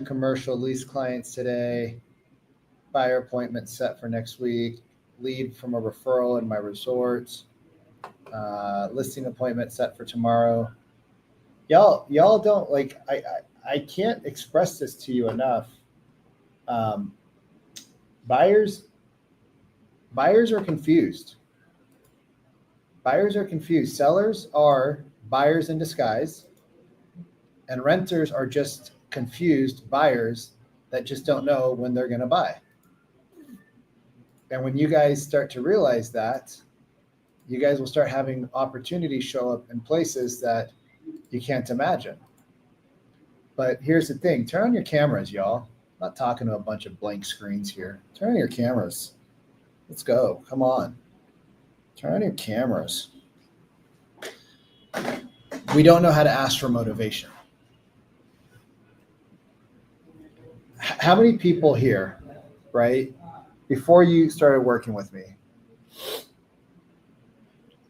commercial lease clients today. Buyer appointment set for next week. Lead from a referral in my resorts. Listing appointment set for tomorrow. Y'all don't like. I can't express this to you enough. Buyers are confused. Buyers are confused. Sellers are buyers in disguise, and renters are just confused buyers that just don't know when they're going to buy. And when you guys start to realize that, you guys will start having opportunities show up in places that you can't imagine. But here's the thing. Turn on your cameras, y'all. I'm not talking to a bunch of blank screens here. Turn on your cameras. Let's go. Come on. Turn on your cameras. We don't know how to ask for motivation. How many people here, right, before you started working with me,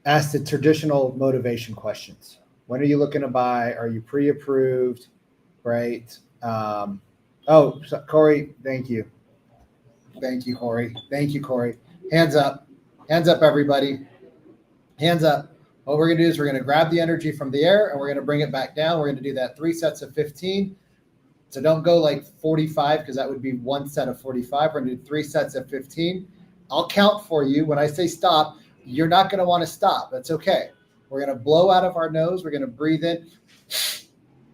asked the traditional motivation questions? When are you looking to buy? Are you pre-approved? Right? Corey, thank you. Thank you, Corey. Thank you, Corey. Hands up. Hands up, everybody. Hands up. What we're going to do is we're going to grab the energy from the air and we're going to bring it back down. We're going to do that 3 sets of 15. So don't go like 45 because that would be 1 set of 45. We're going to do 3 sets of 15. I'll count for you. When I say stop, you're not going to want to stop. That's okay. We're going to blow out of our nose. We're going to breathe in,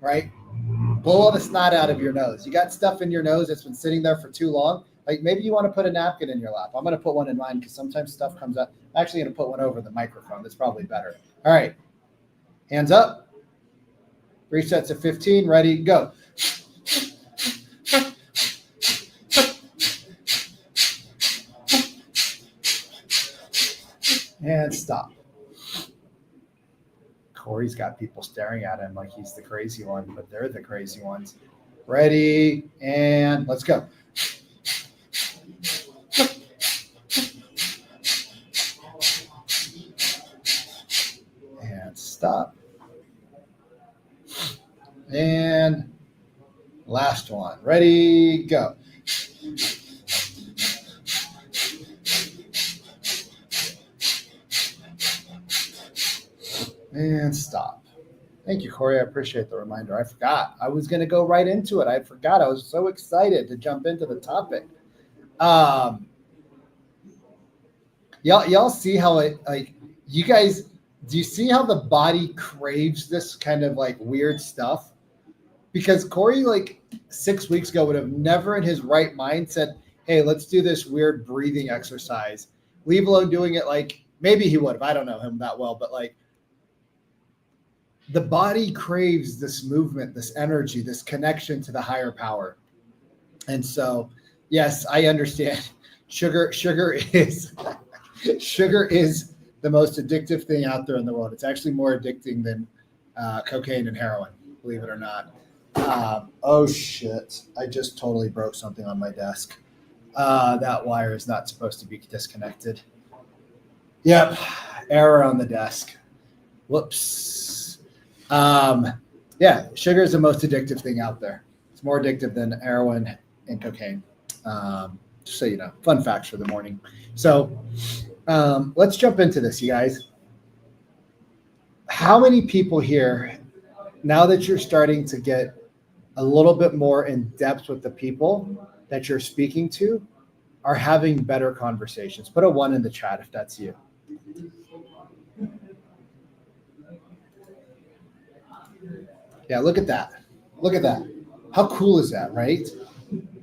right? Blow all the snot out of your nose. You got stuff in your nose that's been sitting there for too long. Like maybe you want to put a napkin in your lap. I'm going to put one in mine because sometimes stuff comes up. I'm actually going to put one over the microphone. That's probably better. All right. Hands up. 3 sets of 15. Ready, go. And stop. Corey's got people staring at him like he's the crazy one, but they're the crazy ones. Ready, and let's go. And stop. And last one. Ready, go. And stop. Thank you, Corey. I appreciate the reminder. I forgot. I was going to go right into it. I forgot. I was so excited to jump into the topic. Y'all see how it, like, you guys, do you see how the body craves this kind of like weird stuff? Because Corey, like 6 weeks ago, would have never in his right mind said, hey, let's do this weird breathing exercise. Leave alone doing it. Like maybe he would have. I don't know him that well, but like, the body craves this movement, this energy, this connection to the higher power. And so, yes, I understand. Sugar is the most addictive thing out there in the world. It's actually more addicting than cocaine and heroin, believe it or not. Oh, shit. I just totally broke something on my desk. That wire is not supposed to be disconnected. Yep. Error on the desk. Whoops. Yeah, sugar is the most addictive thing out there. It's more addictive than heroin and cocaine. Just so you know, fun facts for the morning. So let's jump into this, you guys. How many people here, now that you're starting to get a little bit more in depth with the people that you're speaking to, are having better conversations? Put a 1 in the chat if that's you. Yeah, look at that. Look at that. How cool is that, right?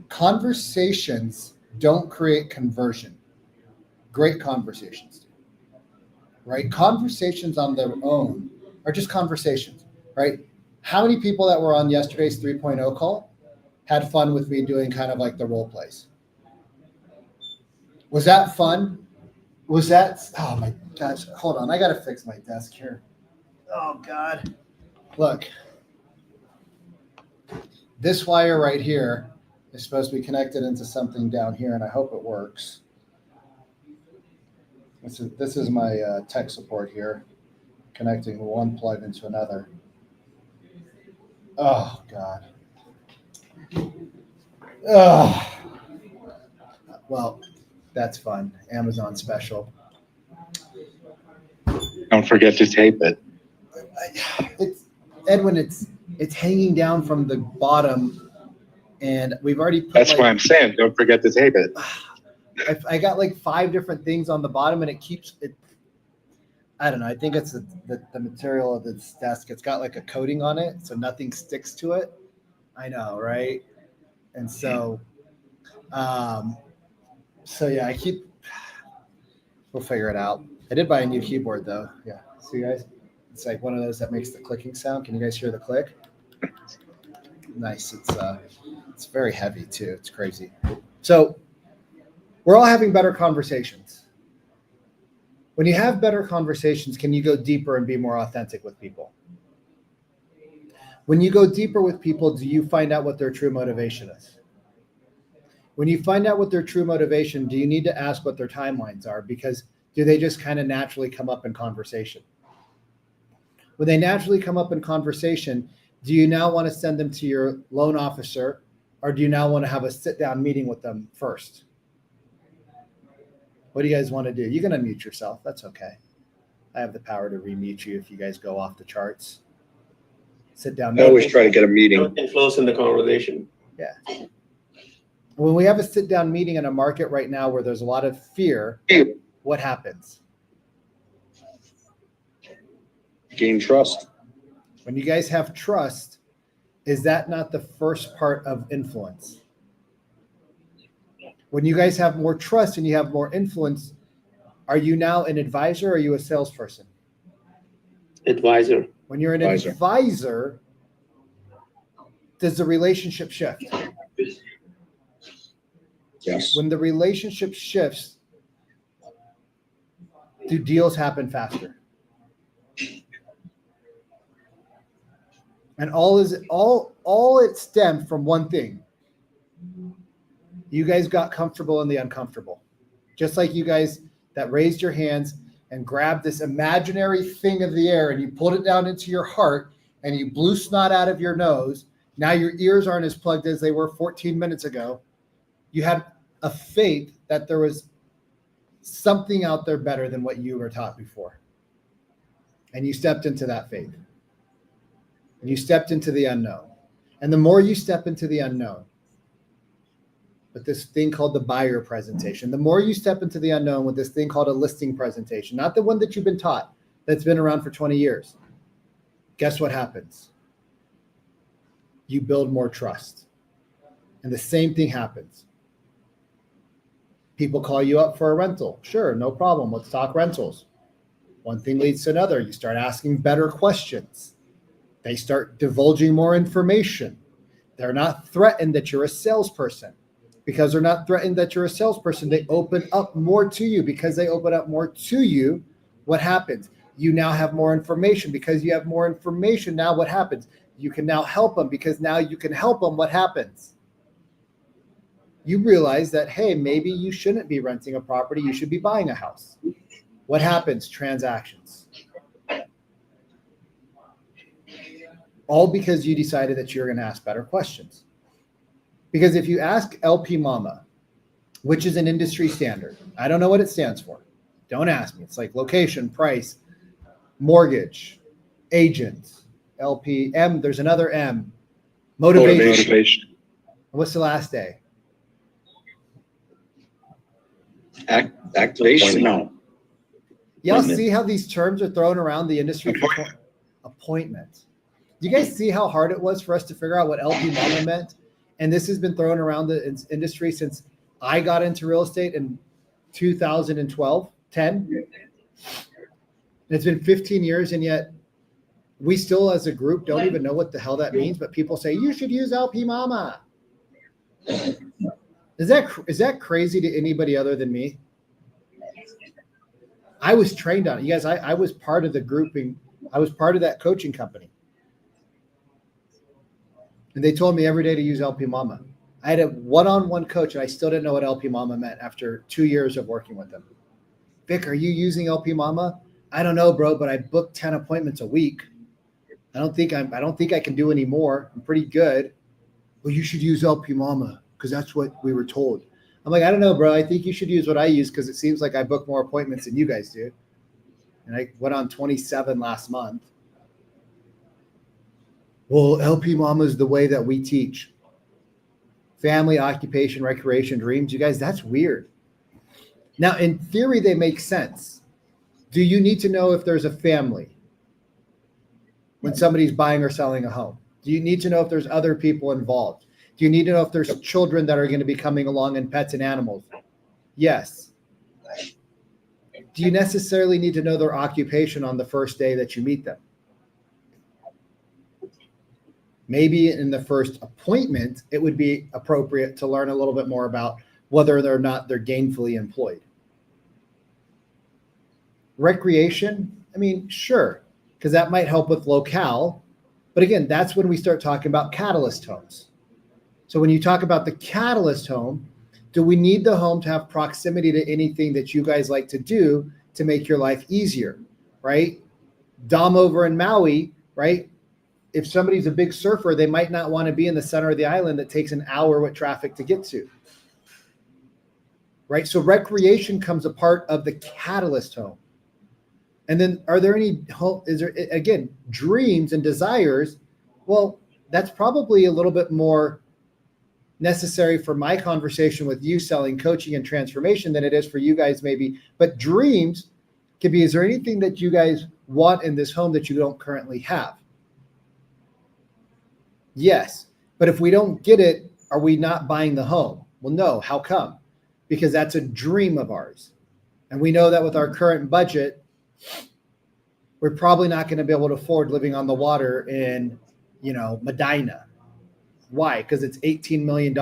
Conversations don't create conversion. Great conversations do, right? Conversations on their own are just conversations, right? How many people that were on yesterday's 3.0 call had fun with me doing kind of like the role plays? Was that fun? Was that, oh my gosh, hold on. I got to fix my desk here. Oh God. Look. This wire right here is supposed to be connected into something down here, and I hope it works. This is my tech support here, connecting one plug into another. Oh, God. Well, that's fun. Amazon special. Don't forget to tape it. It's Edwin. It's hanging down from the bottom, and we've already put. That's why I'm saying don't forget to tape it. I got like 5 different things on the bottom, and it keeps it. I don't know. I think it's the material of this desk. It's got like a coating on it, so nothing sticks to it. I know, right? And so, yeah, we'll figure it out. I did buy a new keyboard though. Yeah. See, guys, it's like one of those that makes the clicking sound. Can you guys hear the click? Nice. It's very heavy too. It's crazy. So we're all having better conversations. When you have better conversations, can you go deeper and be more authentic with people? When you go deeper with people, do you find out what their true motivation is? When you find out what their true motivation, do you need to ask what their timelines are? Because do they just kind of naturally come up in conversation? When they naturally come up in conversation, do you now want to send them to your loan officer, or do you now want to have a sit-down meeting with them first? What do you guys want to do? You can unmute yourself. That's okay. I have the power to remute you if you guys go off the charts. Sit down. I always try to get a meeting. Influence in the conversation. Yeah. When we have a sit-down meeting in a market right now where there's a lot of fear, what happens? Gain trust. When you guys have trust, is that not the first part of influence? When you guys have more trust and you have more influence, are you now an advisor or are you a salesperson? Advisor. When you're an advisor, does the relationship shift? Yes. When the relationship shifts, do deals happen faster? And all it stemmed from one thing. You guys got comfortable in the uncomfortable. Just like you guys that raised your hands and grabbed this imaginary thing of the air and you pulled it down into your heart and you blew snot out of your nose. Now your ears aren't as plugged as they were 14 minutes ago. You had a faith that there was something out there better than what you were taught before. And you stepped into that faith. And you stepped into the unknown. And the more you step into the unknown, with this thing called the buyer presentation, the more you step into the unknown with this thing called a listing presentation, not the one that you've been taught, that's been around for 20 years, guess what happens? You build more trust. And the same thing happens. People call you up for a rental. Sure, no problem. Let's talk rentals. One thing leads to another. You start asking better questions. They start divulging more information. They're not threatened that you're a salesperson. Because they're not threatened that you're a salesperson, they open up more to you. Because they open up more to you, what happens? You now have more information. Because you have more information, now what happens? You can now help them. Because now you can help them, what happens? You realize that, hey, maybe you shouldn't be renting a property. You should be buying a house. What happens? Transactions. All because you decided that you're going to ask better questions. Because if you ask LPMAMA, which is an industry standard, I don't know what it stands for. Don't ask me. It's like location, price, mortgage, agent, LPM. There's another M. Motivation. What's the last day? Activation. No. Y'all see how these terms are thrown around the industry? Appointment. Do you guys see how hard it was for us to figure out what LPMAMA meant? And this has been thrown around the industry since I got into real estate in 2012, 10. It's been 15 years, and yet we still, as a group, don't even know what the hell that means. But people say, you should use LPMAMA. Is that crazy to anybody other than me? I was trained on it. You guys, I was part of the grouping. I was part of that coaching company. And they told me every day to use LPMAMA. I had a one-on-one coach, and I still didn't know what LPMAMA meant after 2 years of working with them. Vic, are you using LPMAMA? I don't know, bro, but I booked 10 appointments a week. I don't think I can do any more. I'm pretty good. well, you should use LPMAMA because that's what we were told. I'm like, I don't know, bro. I think you should use what I use because it seems like I book more appointments than you guys do. And I went on 27 last month. Well, LPMAMA is the way that we teach. Family, occupation, recreation, dreams. You guys, that's weird. Now, in theory, they make sense. Do you need to know if there's a family when somebody's buying or selling a home? Do you need to know if there's other people involved? Do you need to know if there's children that are going to be coming along and pets and animals? Yes. Do you necessarily need to know their occupation on the first day that you meet them? Maybe in the first appointment, it would be appropriate to learn a little bit more about whether or not they're gainfully employed. Recreation, I mean, sure, because that might help with locale. But again, that's when we start talking about catalyst homes. So when you talk about the catalyst home, do we need the home to have proximity to anything that you guys like to do to make your life easier, right? Dom over in Maui, right? If somebody's a big surfer, they might not want to be in the center of the island that takes an hour with traffic to get to, right? So recreation comes a part of the catalyst home. And then are there any home, is there, again, dreams and desires? Well, that's probably a little bit more necessary for my conversation with you selling coaching and transformation than it is for you guys maybe. But dreams could be, is there anything that you guys want in this home that you don't currently have? Yes. But if we don't get it, are we not buying the home? Well, no. How come? Because that's a dream of ours. And we know that with our current budget, we're probably not going to be able to afford living on the water in, Medina. Why? Because it's $18 million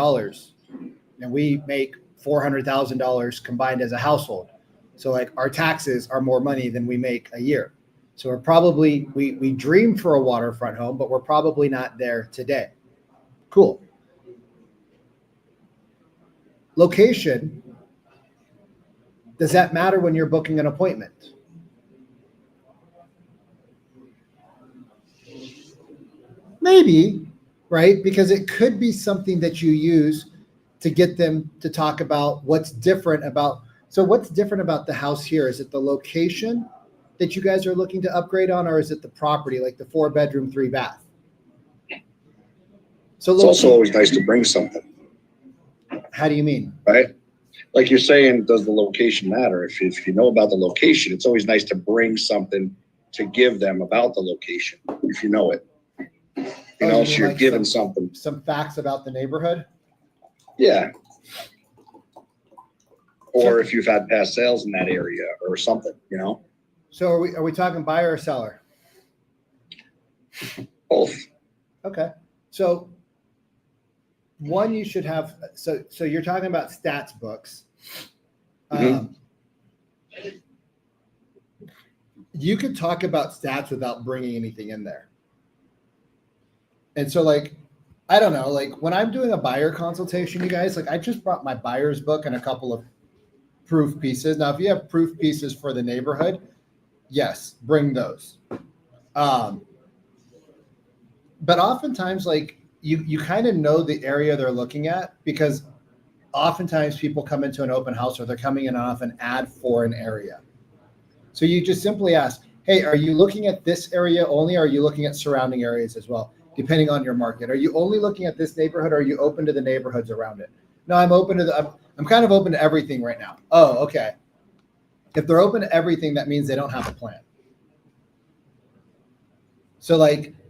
and we make $400,000 combined as a household. So like our taxes are more money than we make a year. So we're probably, we dream for a waterfront home, but we're probably not there today. Cool. Location. Does that matter when you're booking an appointment? Maybe, right? Because it could be something that you use to get them to talk about what's different about. So what's different about the house here? Is it the location that you guys are looking to upgrade on, or is it the property, like the 4-bedroom, 3-bath? So It's also always nice to bring something, how do you mean? right? Like you're saying, does the location matter? If you know about the location, it's always nice to bring something to give them about the location, if you know it. You So mean you're like giving something. some facts about the neighborhood? Yeah. Or if you've had past sales in that area or something, So are we talking buyer or seller? both. Okay. So one, you should have, so you're talking about stats books. You could talk about stats without bringing anything in there. And so I don't know, when I'm doing a buyer consultation, you guys, I just brought my buyer's book and a couple of proof pieces. Now, if you have proof pieces for the neighborhood, yes, bring those. But oftentimes, you kind of know the area they're looking at, because oftentimes people come into an open house or they're coming in off an ad for an area. So you just simply ask, hey, are you looking at this area only? Or are you looking at surrounding areas as well, depending on your market? Are you only looking at this neighborhood, or are you open to the neighborhoods around it? No, I'm open to I'm kind of open to everything right now. Oh, okay. If they're open to everything, that means they don't have a plan. So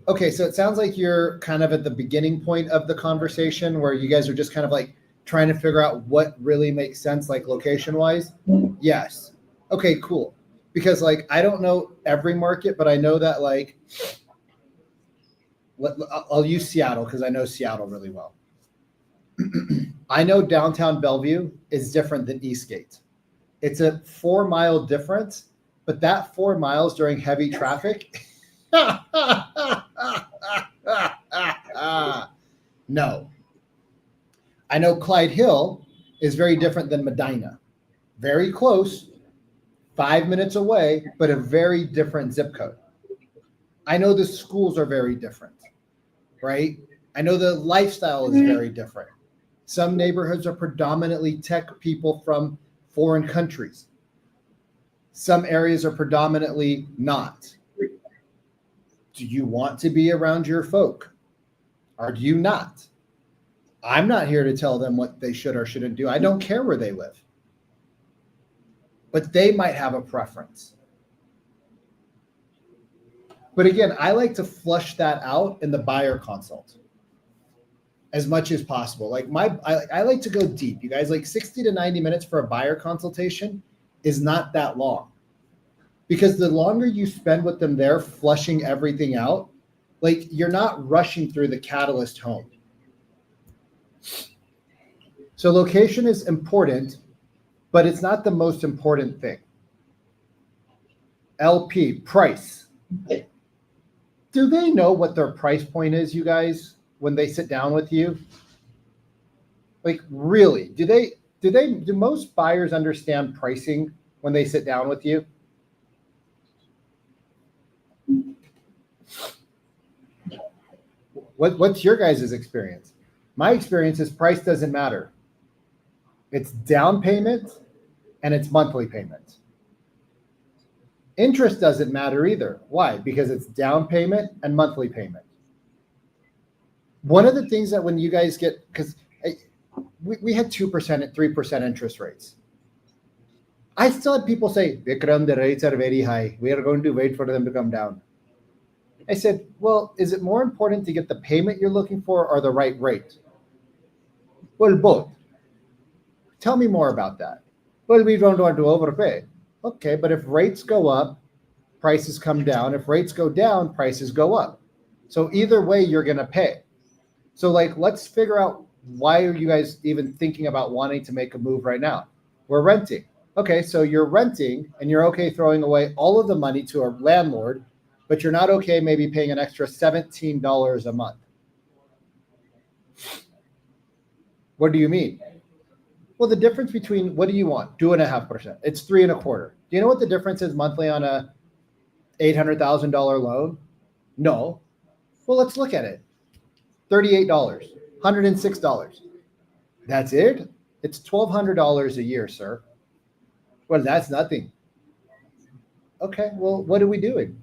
okay, so it sounds like you're kind of at the beginning point of the conversation where you guys are just kind of trying to figure out what really makes sense, location wise. Yes. Okay, cool. Because I don't know every market, but I know that I'll use Seattle because I know Seattle really well. I know downtown Bellevue is different than Eastgate. It's a 4-mile difference, but that 4 miles during heavy traffic. No. I know Clyde Hill is very different than Medina. Very close, 5 minutes away, but a very different zip code. I know the schools are very different, right? I know the lifestyle is very different. Some neighborhoods are predominantly tech people from foreign countries. Some areas are predominantly not. Do you want to be around your folk? Or do you not? I'm not here to tell them what they should or shouldn't do. I don't care where they live. But they might have a preference. But again, I like to flush that out in the buyer consult as much as possible. Like I like to go deep. You guys, like 60 to 90 minutes for a buyer consultation is not that long. Because the longer you spend with them there, flushing everything out, like you're not rushing through the catalyst home. So location is important, but it's not the most important thing. LP, price. Do they know what their price point is, you guys, when they sit down with you? Like really, do most buyers understand pricing when they sit down with you? What's your guys' experience? My experience is price doesn't matter. It's down payment and it's monthly payment. Interest doesn't matter either. Why? Because it's down payment and monthly payment. One of the things that when you guys get, because we had 2% and 3% interest rates. I still had people say, Vikram, the rates are very high. We are going to wait for them to come down. I said, well, is it more important to get the payment you're looking for or the right rate? Well, both. Tell me more about that. Well, we don't want to overpay. Okay, but if rates go up, prices come down. If rates go down, prices go up. So either way, you're going to pay. So like, let's figure out why are you guys even thinking about wanting to make a move right now? We're renting. Okay, so you're renting and you're okay throwing away all of the money to a landlord, but you're not okay maybe paying an extra $17 a month. What do you mean? Well, the difference between, what do you want? 2.5%. It's 3.25%. Do you know what the difference is monthly on a $800,000 loan? No. Well, let's look at it. $38, $106. That's it? It's $1,200 a year, sir. Well, that's nothing. Okay, well, what are we doing?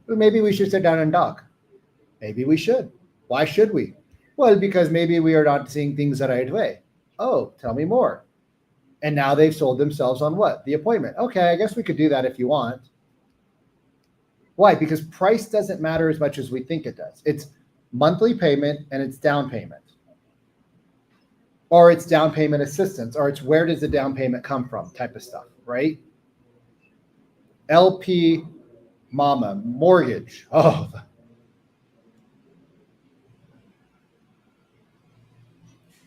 Well, maybe we should sit down and talk. Maybe we should. Why should we? Well, because maybe we are not seeing things the right way. Oh, tell me more. And now they've sold themselves on what? The appointment. Okay, I guess we could do that if you want. Why? Because price doesn't matter as much as we think it does. It's monthly payment and it's down payment. Or it's down payment assistance, or it's where does the down payment come from type of stuff, right? LPMAMA, mortgage. Oh,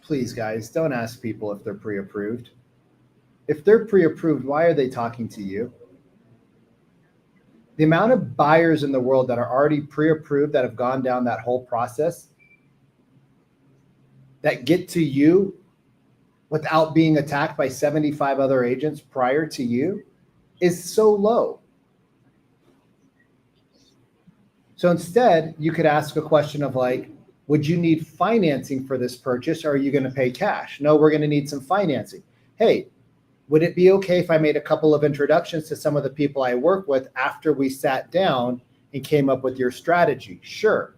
please, guys, don't ask people if they're pre-approved. If they're pre-approved, why are they talking to you? The amount of buyers in the world that are already pre-approved that have gone down that whole process that get to you without being attacked by 75 other agents prior to you is so low. So instead, you could ask a question of like, would you need financing for this purchase or are you going to pay cash? No, we're going to need some financing. Hey, would it be okay if I made a couple of introductions to some of the people I work with after we sat down and came up with your strategy? Sure.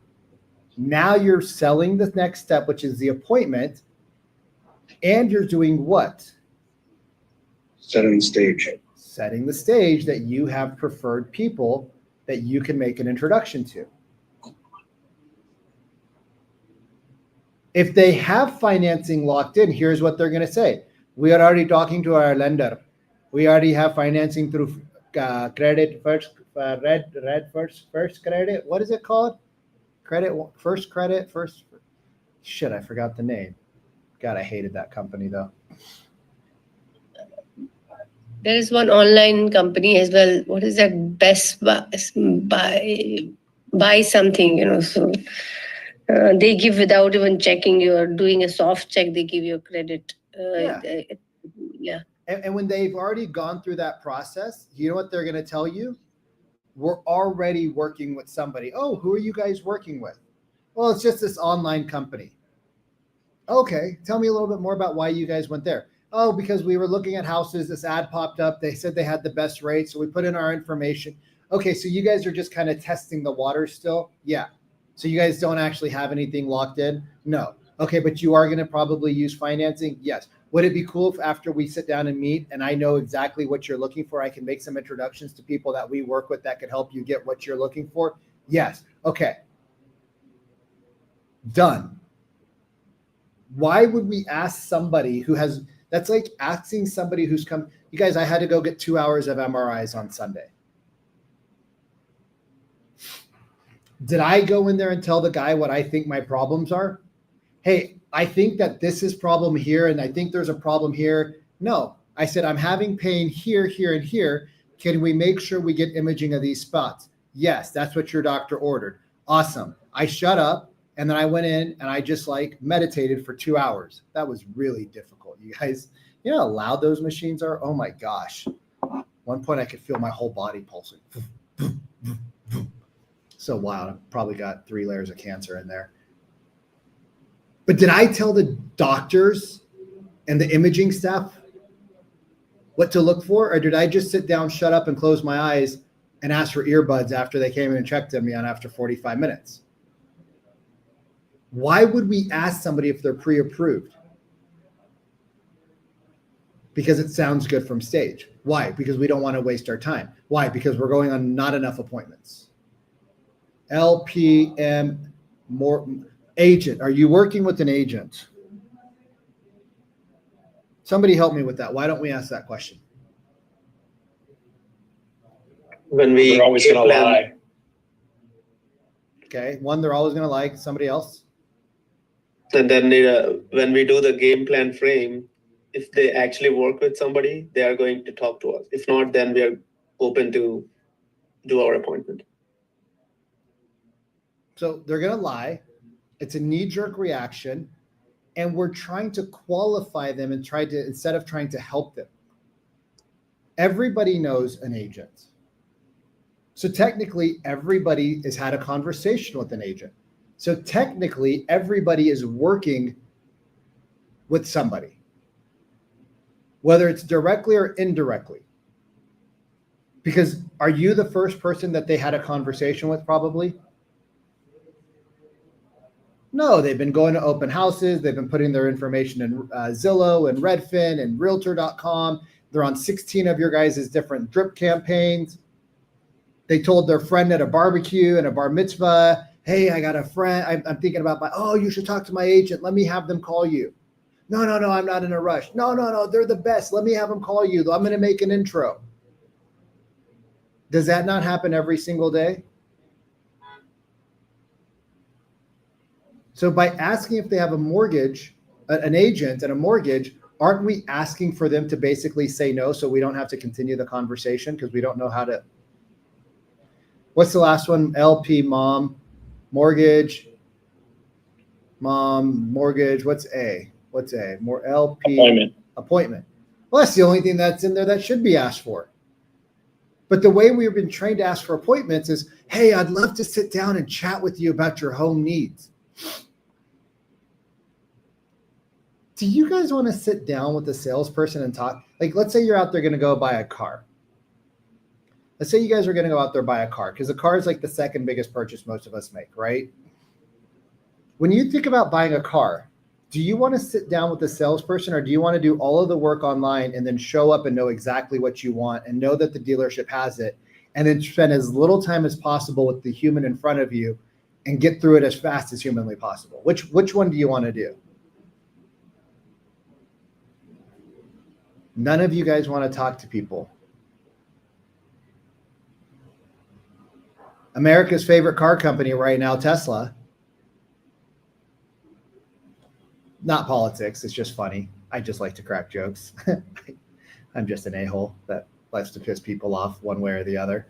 Now you're selling the next step, which is the appointment, and you're doing what? Setting the stage. Setting the stage that you have preferred people that you can make an introduction to. If they have financing locked in, here's what they're going to say. We are already talking to our lender. We already have financing through credit first, first credit. What is it called? First. Shit, I forgot the name. God, I hated that company though. There is one online company as well. What is that? Best buy something, so they give without even checking. You're doing a soft check, they give you a credit. Yeah. And when they've already gone through that process, you know what they're going to tell you? We're already working with somebody. Oh, who are you guys working with? Well, it's just this online company. Okay, tell me a little bit more about why you guys went there. Oh, because we were looking at houses. This ad popped up. They said they had the best rate. So we put in our information. Okay, so you guys are just kind of testing the waters still? Yeah. So you guys don't actually have anything locked in? No. Okay, but you are going to probably use financing? Yes. Would it be cool if after we sit down and meet and I know exactly what you're looking for, I can make some introductions to people that we work with that could help you get what you're looking for? Yes. Okay. Done. Why would we ask somebody who has, that's like asking somebody who's come, you guys, I had to go get 2 hours of MRIs on Sunday. Did I go in there and tell the guy what I think my problems are? Hey, I think that this is problem here, and I think there's a problem here. No, I said, I'm having pain here, here, and here. Can we make sure we get imaging of these spots? Yes, that's what your doctor ordered. Awesome. I shut up, and then I went in and I just like meditated for 2 hours. That was really difficult. You guys, you know how loud those machines are? Oh my gosh. One point I could feel my whole body pulsing. So wild. I've probably got 3 layers of cancer in there. But did I tell the doctors and the imaging staff what to look for? Or did I just sit down, shut up, and close my eyes and ask for earbuds after they came in and checked on me on after 45 minutes? Why would we ask somebody if they're pre-approved? Because it sounds good from stage. Why? Because we don't want to waste our time. Why? Because we're going on not enough appointments. LPM agent. Are you working with an agent? Somebody help me with that. Why don't we ask that question? When we They're always game going to plan- lie. Okay. One, they're always going to like somebody else. And then when we do the game plan frame, if they actually work with somebody, they are going to talk to us. If not, then we are open to do our appointment. So they're going to lie. It's a knee-jerk reaction. And we're trying to qualify them and instead of trying to help them. Everybody knows an agent. So technically, everybody has had a conversation with an agent. So technically, everybody is working with somebody, whether it's directly or indirectly. Because are you the first person that they had a conversation with probably? No, they've been going to open houses. They've been putting their information in Zillow and Redfin and Realtor.com. They're on 16 of your guys' different drip campaigns. They told their friend at a barbecue and a bar mitzvah, hey, I got a friend. I'm thinking about you should talk to my agent. Let me have them call you. No, I'm not in a rush. No, they're the best. Let me have them call you. I'm going to make an intro. Does that not happen every single day? So by asking if they have a mortgage, an agent and a mortgage, aren't we asking for them to basically say no so we don't have to continue the conversation because we don't know how to? What's the last one? LPMAMA, mortgage, mom, mortgage. What's A? More LP appointment. Well, that's the only thing that's in there that should be asked for. But the way we've been trained to ask for appointments is, hey, I'd love to sit down and chat with you about your home needs. Do you guys want to sit down with a salesperson and talk? Like, let's say you're out there going to go buy a car. Let's say you guys are going to go out there buy a car because a car is like the second biggest purchase most of us make, right? When you think about buying a car, do you want to sit down with a salesperson or do you want to do all of the work online and then show up and know exactly what you want and know that the dealership has it and then spend as little time as possible with the human in front of you and get through it as fast as humanly possible? Which one do you want to do? None of you guys want to talk to people. America's favorite car company right now, Tesla. Not politics. It's just funny. I just like to crack jokes. I'm just an a-hole that likes to piss people off one way or the other.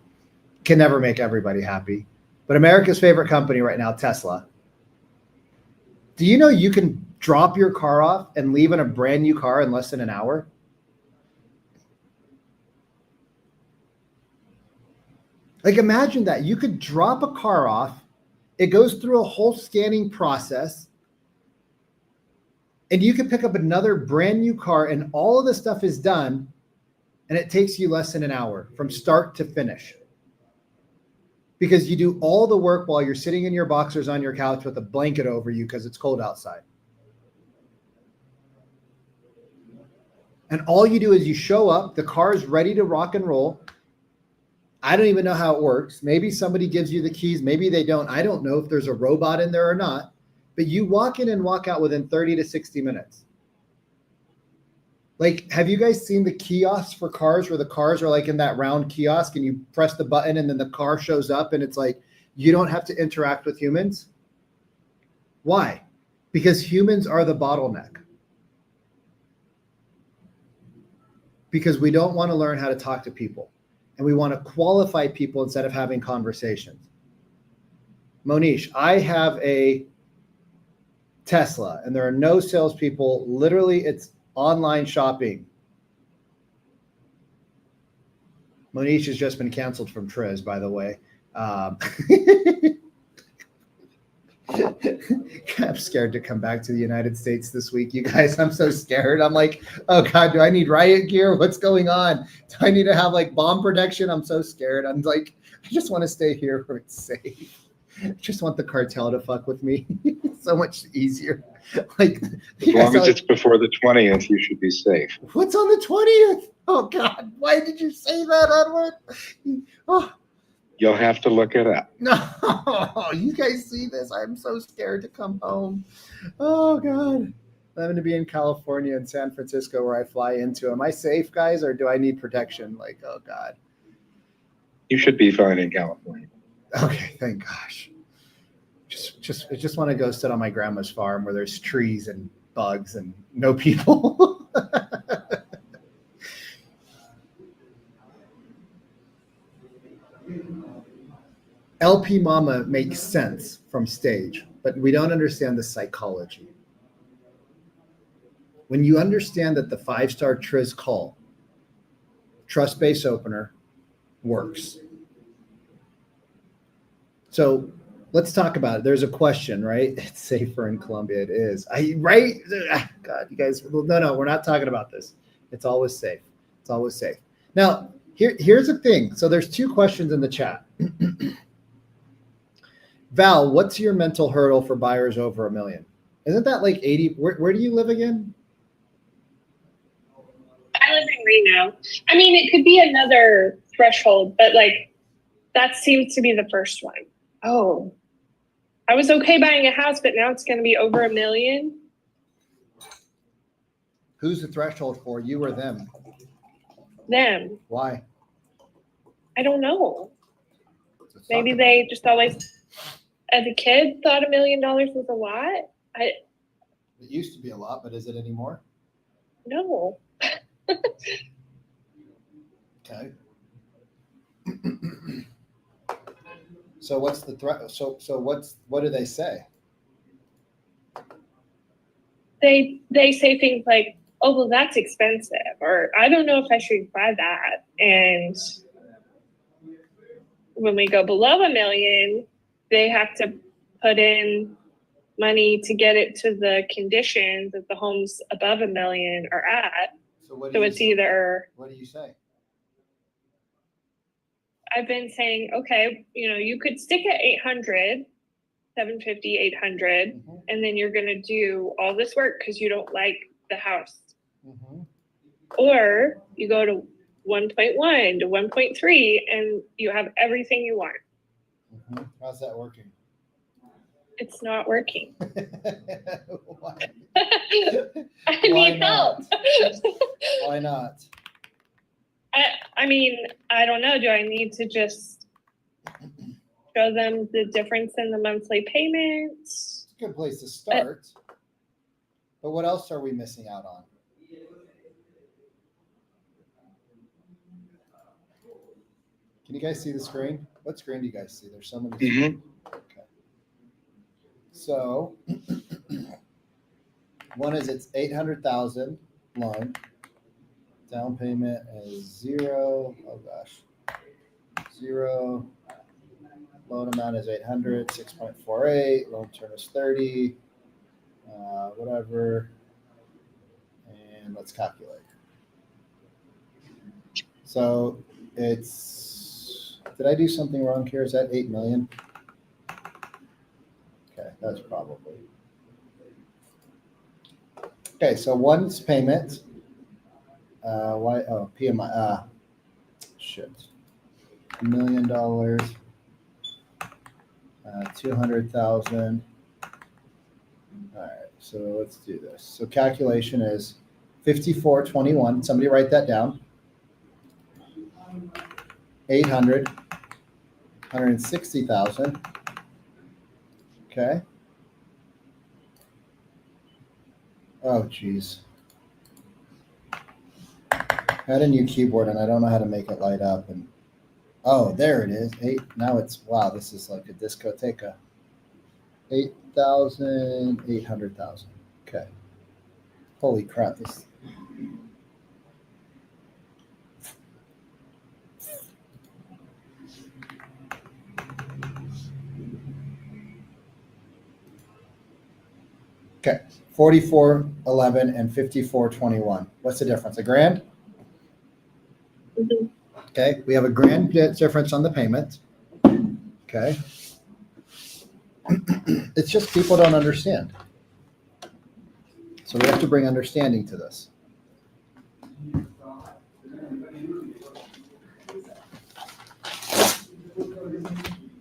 Can never make everybody happy. But America's favorite company right now, Tesla. Do you know you can drop your car off and leave in a brand new car in less than an hour? Like imagine that. You could drop a car off It goes through a whole scanning process. And you can pick up another brand new car and all of the stuff is done. And it takes you less than an hour from start to finish. Because you do all the work while you're sitting in your boxers on your couch with a blanket over you because it's cold outside. And all you do is you show up, the car is ready to rock and roll. I don't even know how it works. Maybe somebody gives you the keys, maybe they don't. I don't know if there's a robot in there or not. But you walk in and walk out within 30 to 60 minutes. Like, have you guys seen the kiosks for cars where the cars are like in that round kiosk and you press the button and then the car shows up and it's like, you don't have to interact with humans? Why? Because humans are the bottleneck. Because we don't want to learn how to talk to people and we want to qualify people instead of having conversations. Monish, I have a Tesla and there are no salespeople. Literally, it's online shopping. Monish has just been canceled from Triz, by the way. I'm scared to come back to the United States this week, you guys. I'm so scared. I'm like, oh God, do I need riot gear? What's going on? Do I need to have like bomb protection? I'm so scared. I'm like, I just want to stay here where it's safe. I just want the cartel to fuck with me. It's so much easier. Like, As long as it's before the 20th, you should be safe. What's on the 20th? Oh God, why did you say that, Edward? Oh. You'll have to look it up. No, you guys see this? I'm so scared to come home. Oh God. I'm going to be in California and San Francisco where I fly into. Am I safe, guys, or do I need protection? Like, oh God. You should be fine in California. Okay, thank gosh. I just want to go sit on my grandma's farm where there's trees and bugs and no people. LPMAMA makes sense from stage, but we don't understand the psychology. When you understand that the 5-star Triz call, trust base opener, works. So let's talk about it. There's a question, right? It's safer in Colombia. It is. Right? God, you guys, no, we're not talking about this. It's always safe. It's always safe. Now, here's the thing. So there's 2 questions in the chat. Val, what's your mental hurdle for buyers over $1 million? Isn't that like 80? Where do you live again? I live in Reno. I mean, it could be another threshold, but like that seems to be the first one. Oh, I was okay buying a house, but now it's going to be over $1 million. Who's the threshold for, you or them? Them. Why? I don't know. Maybe they just always, as a kid, thought $1 million was a lot. It used to be a lot, but is it anymore? No. Okay. So what's the threat? So what do they say? They say things like, oh, well, that's expensive, or I don't know if I should buy that. And when we go below $1 million, they have to put in money to get it to the conditions that the homes above $1 million are at. So it's either. What do you say? I've been saying, okay, you could stick at 800, 750, 800, Mm-hmm. and then you're going to do all this work because you don't like the house. Mm-hmm. Or you go to 1.1 to 1.3 and you have everything you want. Mm-hmm. How's that working? It's not working. Why? I need help. Why not? I mean, I don't know. Do I need to just show them the difference in the monthly payments? It's a good place to start. But what else are we missing out on? Can you guys see the screen? What screen do you guys see? There's so many. Mm-hmm. Okay. So one is it's 800,000 loan. Down payment is 0. Oh gosh. 0. Loan amount is 800, 6.48, loan term is 30, whatever. And let's calculate. So it's, did I do something wrong here? Is that 8 million? Okay, that's probably. Okay, so one's payment. Why? Oh, PMI. Shit. $1 million. 200,000. All right, so let's do this. So calculation is 5421. Somebody write that down. 800, 160,000. Okay. Oh, geez. I had a new keyboard and I don't know how to make it light up. And oh, there it is. Now it's, wow, this is like a discoteca. 8,000, 800,000. Okay. Holy crap. This. Okay. 4411 and 5421. What's the difference? $1,000? Mhm. Okay. We have a grand difference on the payment. Okay. It's just people don't understand. So we have to bring understanding to this.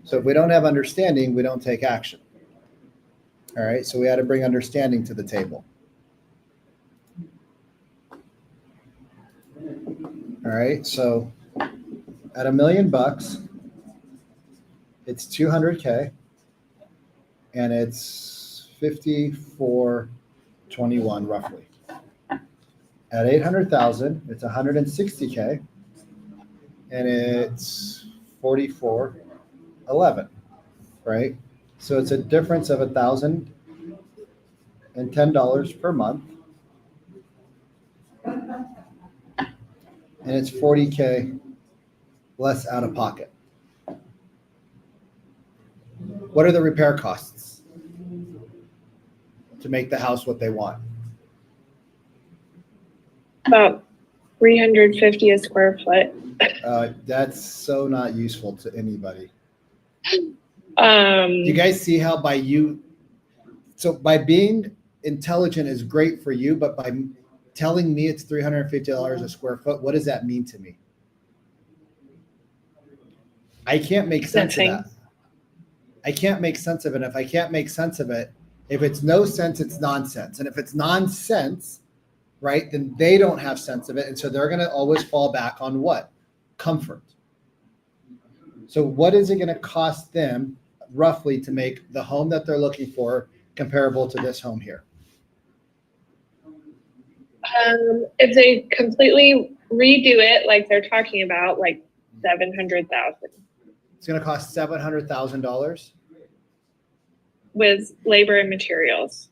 So if we don't have understanding, we don't take action. All right, so we had to bring understanding to the table. All right, so at $1 million, it's 200K, and it's 5421 roughly. At 800,000, it's 160K, and it's 4411, right? So it's a difference of $1,010 per month, and it's 40K less out of pocket. What are the repair costs to make the house what they want? About 350 a square foot. That's so not useful to anybody. Um, You guys see how by being intelligent is great for you, but by telling me it's $350 a square foot, what does that mean to me? I can't make sense Nothing. of that. I can't make sense of it. If I can't make sense of it, if it's no sense, it's nonsense. And if it's nonsense, right, then they don't have sense of it. And so they're going to always fall back on what? Comfort. So what is it going to cost them roughly to make the home that they're looking for comparable to this home here? if they completely redo it, like they're talking about, like 700,000 It's going to cost $700,000. with labor and materials.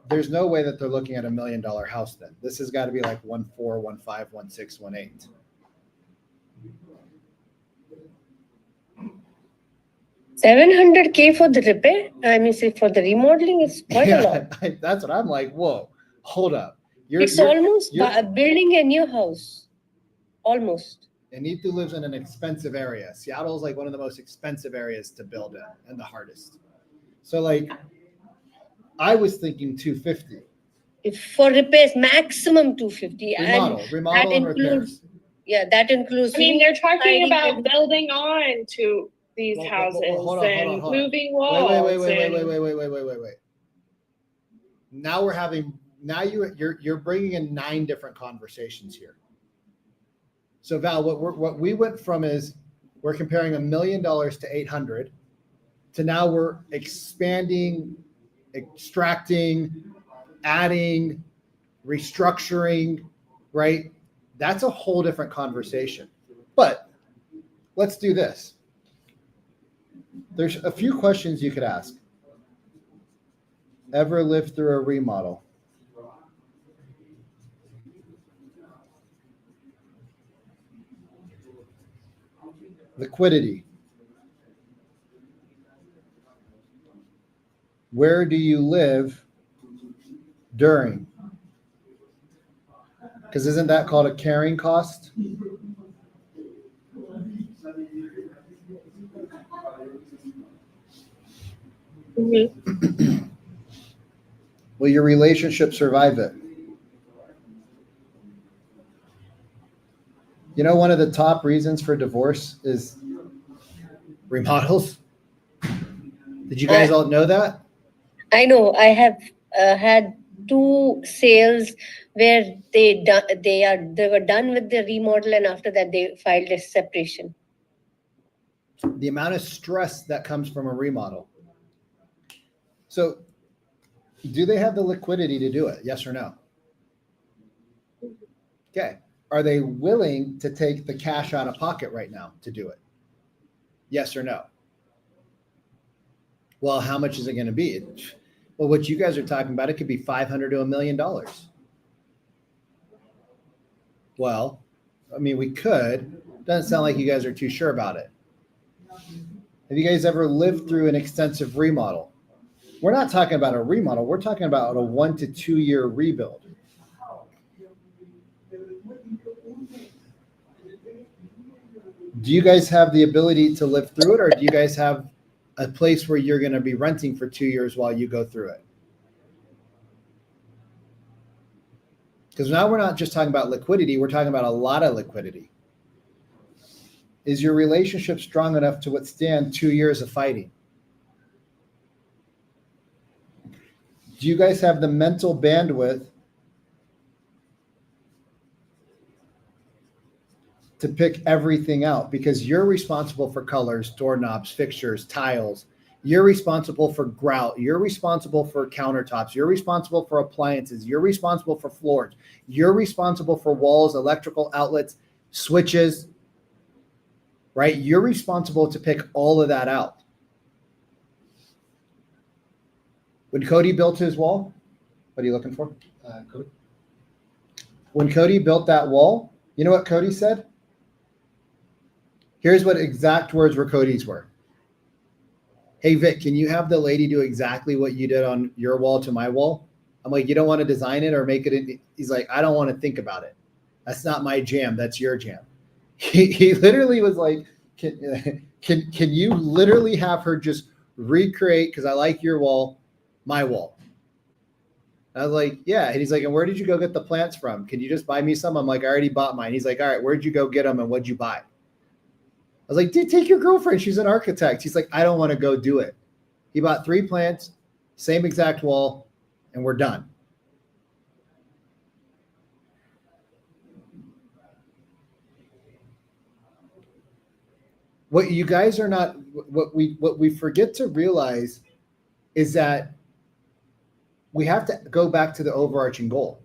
There's no way that they're looking at $1 million house then. This has got to be like 1.4, 1.5, 1.6, 1.8. $700K for the repair? I mean, say for the remodeling, it's quite a lot. That's what I'm like. Whoa, hold up. It's almost building a new house. Almost. Anitu lives in an expensive area. Seattle is like one of the most expensive areas to build in and the hardest. So like, I was thinking 250. If for repairs, maximum 250. Remodel and repairs. Yeah, that includes. I mean, they're talking siding about and- building on to these houses hold on. and moving walls. Wait. Now you're bringing in 9 different conversations here. So Val, what we went from is we're comparing $1 million to 800 to now we're expanding, extracting, adding, restructuring, right? That's a whole different conversation. But let's do this. There's a few questions you could ask. Ever lived through a remodel? Liquidity. where do you live during? Because isn't that called a carrying cost? Mhm. Will your relationship survive it? You know, one of the top reasons for divorce is remodels. Did you guys all know that? I know. I have had 2 sales where they were done with the remodel, and after that they filed a separation. The amount of stress that comes from a remodel. So, do they have the liquidity to do it? Yes or no? Okay. Are they willing to take the cash out of pocket right now to do it? Yes or no? Well, how much is it going to be? Well, what you guys are talking about, it could be $500 to $1 million. Well, I mean, we could. Doesn't sound like you guys are too sure about it. Have you guys ever lived through an extensive remodel? We're not talking about a remodel. We're talking about a 1 to 2 year rebuild. Do you guys have the ability to live through it, or do you guys have a place where you're going to be renting for 2 years while you go through it? Because now we're not just talking about liquidity, we're talking about a lot of liquidity. Is your relationship strong enough to withstand 2 years of fighting? Do you guys have the mental bandwidth to pick everything out? Because you're responsible for colors, doorknobs, fixtures, tiles. You're responsible for grout. You're responsible for countertops. You're responsible for appliances. You're responsible for floors. You're responsible for walls, electrical outlets, switches, right? You're responsible to pick all of that out. When Cody built his wall, what are you looking for? Cody. When Cody built that wall, you know what Cody said? Here's what exact words were Cody's were. Hey, Vic, can you have the lady do exactly what you did on your wall to my wall? I'm like, you don't want to design it or make it? He's like, I don't want to think about it. That's not my jam. That's your jam. He literally was like, can you literally have her just recreate, because I like your wall, my wall? I was like, yeah. And he's like, and where did you go get the plants from? Can you just buy me some? I'm like, I already bought mine. He's like, all right, where'd you go get them and what'd you buy? I was like, dude, take your girlfriend. She's an architect. He's like, I don't want to go do it. He bought 3 plants, same exact wall, and we're done. What you guys are not, what we forget to realize is that we have to go back to the overarching goal.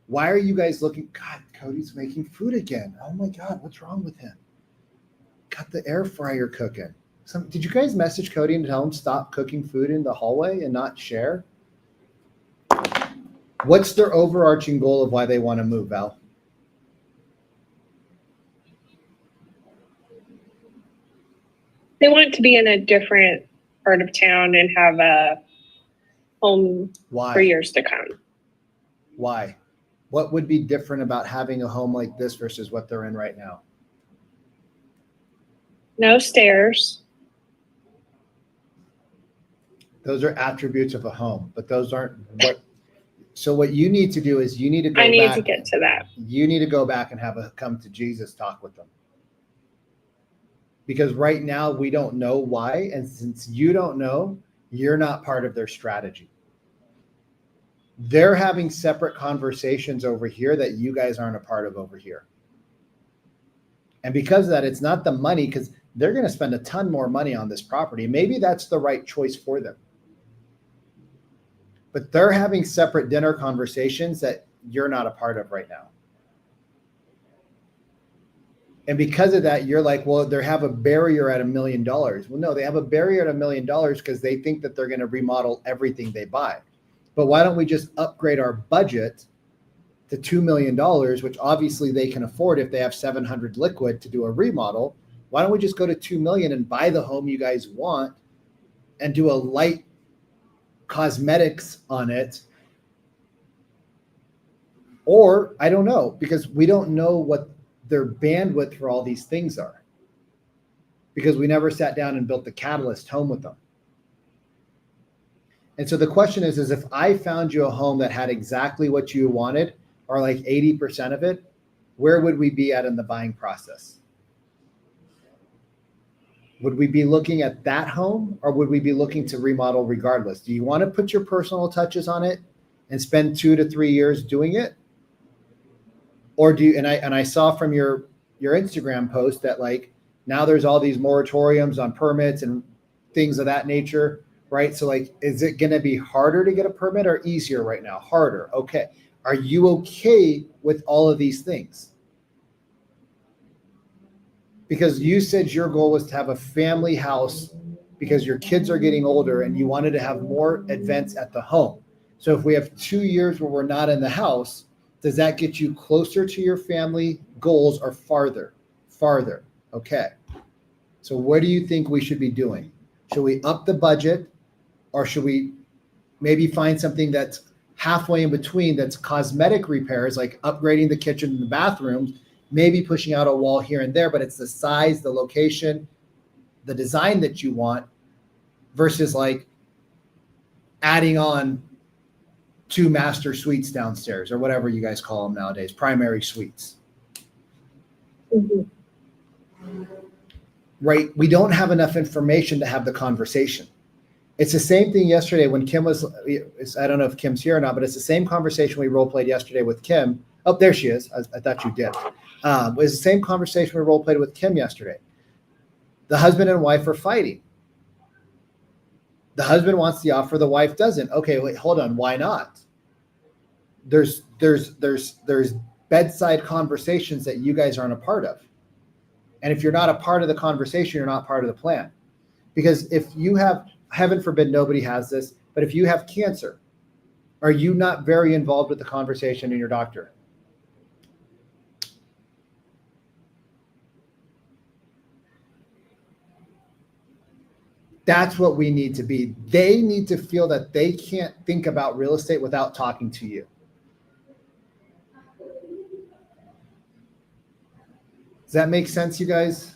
Why are you guys looking? God, Cody's making food again. Oh my God, what's wrong with him? Got the air fryer cooking. Did you guys message Cody and tell him stop cooking food in the hallway and not share? What's their overarching goal of why they want to move, Val? They want to be in a different part of town and have a home Why? for years to come. Why? What would be different about having a home like this versus what they're in right now? No stairs. Those are attributes of a home, but those aren't what. So what you need to do is you need to go I need back. to get to that. You need to go back and have a come to Jesus talk with them. Because right now we don't know why. And since you don't know, you're not part of their strategy. They're having separate conversations over here that you guys aren't a part of over here. And because of that, it's not the money, because they're going to spend a ton more money on this property. Maybe that's the right choice for them. But they're having separate dinner conversations that you're not a part of right now. And because of that, you're like, well, they have a barrier at $1 million. Well, no, they have a barrier at $1 million because they think that they're going to remodel everything they buy. But why don't we just upgrade our budget to $2 million, which obviously they can afford if they have 700 liquid to do a remodel? Why don't we just go to 2 million and buy the home you guys want and do a light cosmetics on it. Or I don't know, because we don't know what their bandwidth for all these things are, because we never sat down and built the catalyst home with them. And so the question is if I found you a home that had exactly what you wanted, or like 80% of it, where would we be at in the buying process? Would we be looking at that home, or would we be looking to remodel regardless? Do you want to put your personal touches on it and spend 2 to 3 years doing it? Or do you, and I saw from your Instagram post that like now there's all these moratoriums on permits and things of that nature, right? So like, is it going to be harder to get a permit or easier right now? Harder. Okay. Are you okay with all of these things? Because you said your goal was to have a family house because your kids are getting older and you wanted to have more events at the home. So if we have 2 years where we're not in the house, does that get you closer to your family goals or farther? Farther. Okay. So what do you think we should be doing? Should we up the budget, or should we maybe find something that's halfway in between, that's cosmetic repairs, like upgrading the kitchen and the bathrooms, maybe pushing out a wall here and there, but it's the size, the location, the design that you want, versus like adding on 2 master suites downstairs, or whatever you guys call them nowadays, primary suites. Mm-hmm. Right? We don't have enough information to have the conversation. It's the same thing yesterday when Kim was, I don't know if Kim's here or not, but it's the same conversation we role played yesterday with Kim. Oh, there she is. I thought you did. It was the same conversation we role played with Kim yesterday. The husband and wife are fighting. The husband wants the offer, the wife doesn't. Okay, wait, hold on. Why not? There's bedside conversations that you guys aren't a part of. And if you're not a part of the conversation, you're not part of the plan. Because if you have, heaven forbid nobody has this, but if you have cancer, are you not very involved with the conversation in your doctor? That's what we need to be. They need to feel that they can't think about real estate without talking to you. Does that make sense, you guys?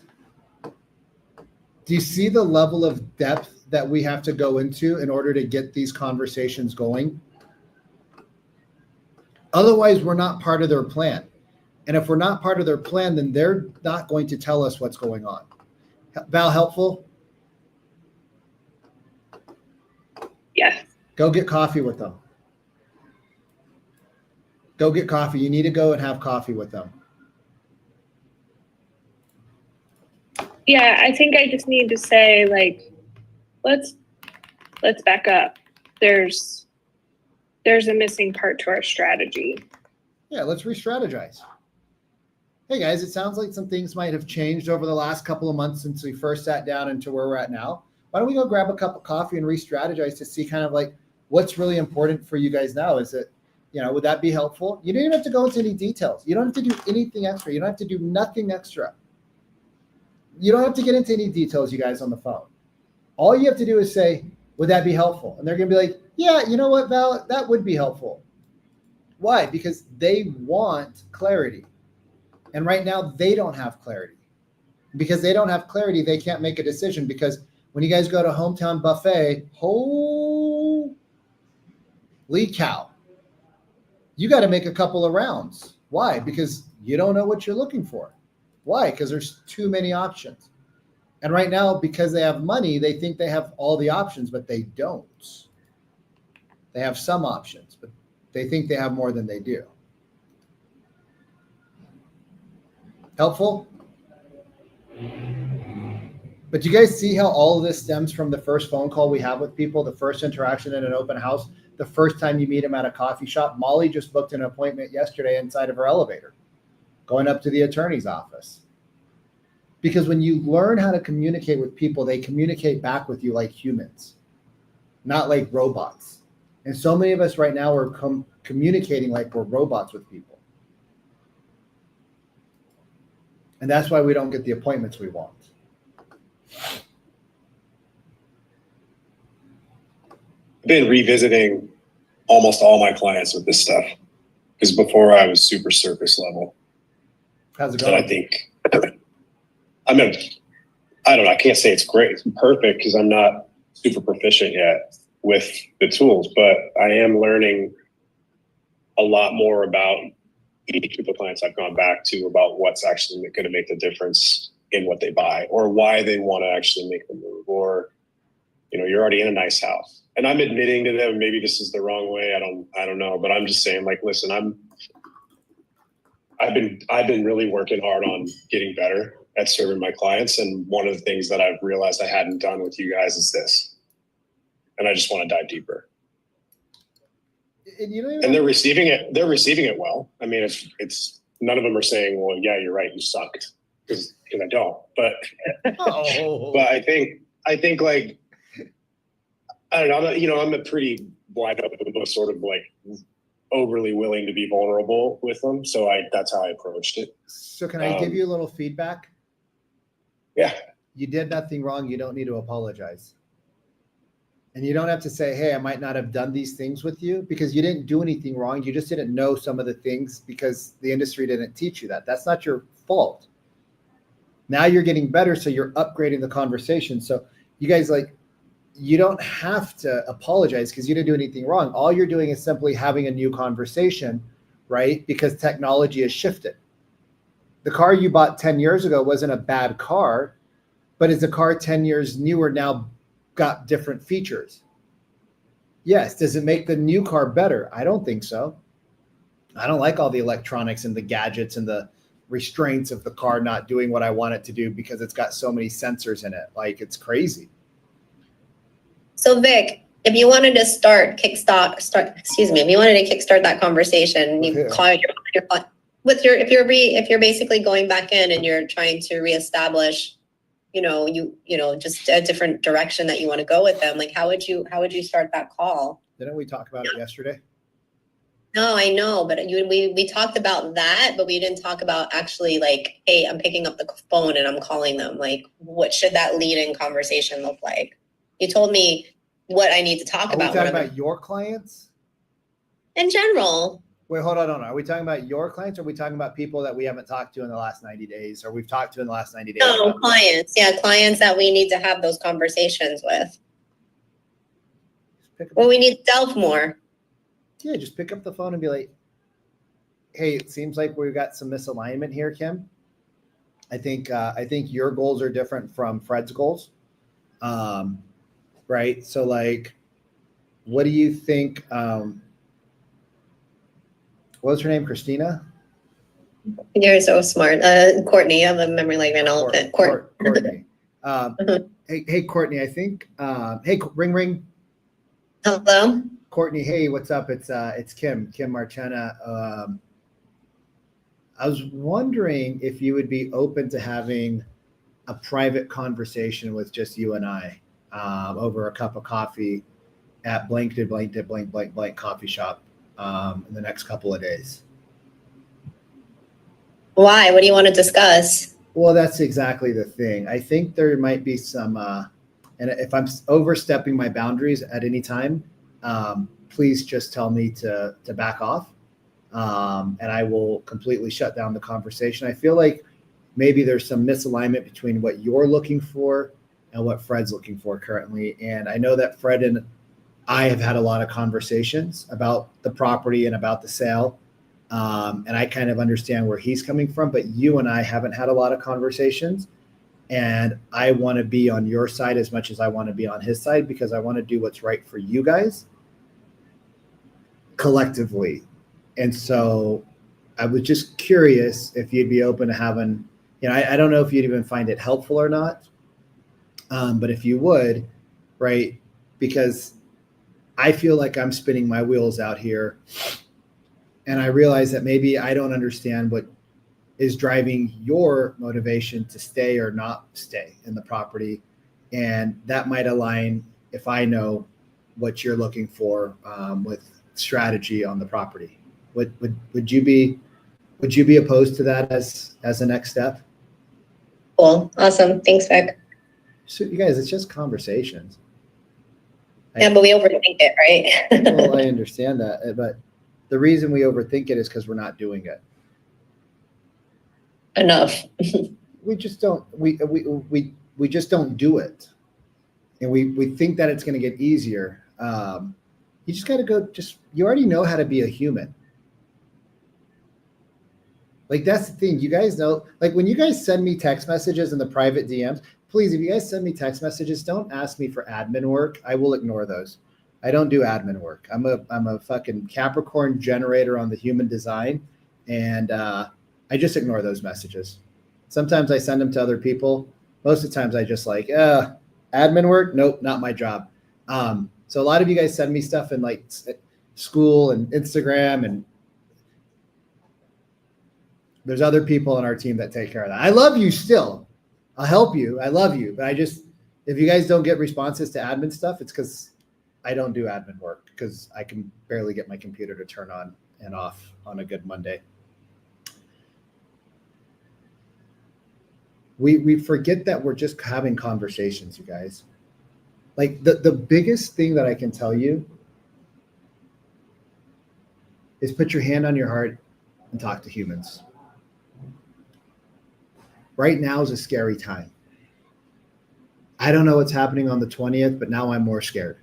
Do you see the level of depth that we have to go into in order to get these conversations going? Otherwise, we're not part of their plan. And if we're not part of their plan, then they're not going to tell us what's going on. Val, helpful? Yes. Go get coffee with them. Go get coffee. You need to go and have coffee with them. Yeah, I think I just need to say, like, let's back up. There's a missing part to our strategy. Yeah, let's re-strategize. Hey guys, it sounds like some things might have changed over the last couple of months since we first sat down into where we're at now. Why don't we go grab a cup of coffee and re-strategize to see kind of like what's really important for you guys now? Is it, would that be helpful? You don't even have to go into any details. You don't have to do anything extra. You don't have to do nothing extra. You don't have to get into any details, you guys, on the phone. All you have to do is say, would that be helpful? And they're going to be like, yeah, you know what, Val, that would be helpful. Why? Because they want clarity. And right now they don't have clarity. Because they don't have clarity, they can't make a decision. Because when you guys go to Hometown Buffet, holy cow, you got to make a couple of rounds. Why? Because you don't know what you're looking for. Why? Because there's too many options. And right now, because they have money, they think they have all the options, but they don't. They have some options, but they think they have more than they do. Helpful? But do you guys see how all of this stems from the first phone call we have with people, the first interaction in an open house, the first time you meet them at a coffee shop? Molly just booked an appointment yesterday inside of her elevator, going up to the attorney's office. Because when you learn how to communicate with people, they communicate back with you like humans, not like robots. And so many of us right now are communicating like we're robots with people. And that's why we don't get the appointments we want. been revisiting almost all my clients with this stuff, because before I was super surface level. How's it And going? I think, I don't know, I can't say it's great, it's perfect, because I'm not super proficient yet with the tools, but I am learning a lot more about each of the clients I've gone back to about what's actually going to make the difference in what they buy, or why they want to actually make the move, or, you know, you're already in a nice house. And I'm admitting to them, maybe this is the wrong way. I don't know, but I'm just saying, like, listen, I've been really working hard on getting better at serving my clients. And one of the things that I've realized I hadn't done with you guys is this. And I just want to dive deeper. And you know, And they're receiving it well. I mean, it's none of them are saying, well, yeah, you're right, you sucked. Because I don't. But but I think like, I don't know, I'm a pretty wide open, sort of like overly willing to be vulnerable with them. So that's how I approached it. So can I give you a little feedback? Yeah. You did nothing wrong. You don't need to apologize. And you don't have to say, hey, I might not have done these things with you, because you didn't do anything wrong. You just didn't know some of the things because the industry didn't teach you that. That's not your fault. Now you're getting better, so you're upgrading the conversation. So you guys, like, you don't have to apologize because you didn't do anything wrong. All you're doing is simply having a new conversation, right? Because technology has shifted. The car you bought 10 years ago wasn't a bad car, but is the car 10 years newer now got different features? Yes. Does it make the new car better? I don't think so. I don't like all the electronics and the gadgets and the restraints of the car not doing what I want it to do because it's got so many sensors in it. Like, it's crazy. So Vic, if you wanted to if you wanted to kickstart that conversation, you call if you're basically going back in and you're trying to reestablish, just a different direction that you want to go with them, like how would you start that call? Didn't we talk about it yesterday? No, I know, but we talked about that, but we didn't talk about actually like, hey, I'm picking up the phone and I'm calling them. Like, what should that lead-in conversation look like? You told me what I need to talk about. Are we talking about your clients? In general. Wait, hold on. Are we talking about your clients, or are we talking about people that we haven't talked to in the last 90 days, or we've talked to in the last 90 days? No, clients. Yeah, clients that we need to have those conversations with. Well, we need to delve more. Yeah, just pick up the phone and be like, hey, it seems like we've got some misalignment here, Kim. I think your goals are different from Fred's goals. Right. So like, what do you think? What was her name? Christina? You're so smart. Courtney, I have a memory like an elephant. Courtney. Hey, Courtney, I think, hey, ring. Hello? Courtney, hey, what's up? It's Kim Marchena. I was wondering if you would be open to having a private conversation with just you and I over a cup of coffee at blank coffee shop in the next couple of days. Why? What do you want to discuss? Well, that's exactly the thing. I think there might be some, and if I'm overstepping my boundaries at any time, please just tell me to back off, and I will completely shut down the conversation. I feel like maybe there's some misalignment between what you're looking for and what Fred's looking for currently. And I know that Fred and I have had a lot of conversations about the property and about the sale. And I kind of understand where he's coming from, but you and I haven't had a lot of conversations. And I want to be on your side as much as I want to be on his side, because I want to do what's right for you guys collectively. And so I was just curious if you'd be open to having, I don't know if you'd even find it helpful or not. But if you would, right, because I feel like I'm spinning my wheels out here, and I realize that maybe I don't understand what is driving your motivation to stay or not stay in the property. And that might align if I know what you're looking for with strategy on the property. Would you be opposed to that as a next step? Cool. Awesome. Thanks, Vic. So you guys, it's just conversations. Yeah, but we overthink it, right? Well, I understand that, but the reason we overthink it is because we're not doing it. Enough. We just don't. We just don't do it, and we think that it's going to get easier. You just got to go. You already know how to be a human. Like, that's the thing. You guys know, like, when you guys send me text messages in the private DMs, please, if you guys send me text messages, don't ask me for admin work. I will ignore those. I don't do admin work. I'm a fucking Capricorn generator on the human design, and I just ignore those messages. Sometimes I send them to other people. Most of the times I just like, admin work? Nope, not my job. So a lot of you guys send me stuff in like school and Instagram, and there's other people on our team that take care of that. I love you still. I'll help you. I love you. But if you guys don't get responses to admin stuff, it's because I don't do admin work, because I can barely get my computer to turn on and off on a good Monday. We forget that we're just having conversations, you guys. Like, the biggest thing that I can tell you is put your hand on your heart and talk to humans. Right now is a scary time. I don't know what's happening on the 20th, but now I'm more scared.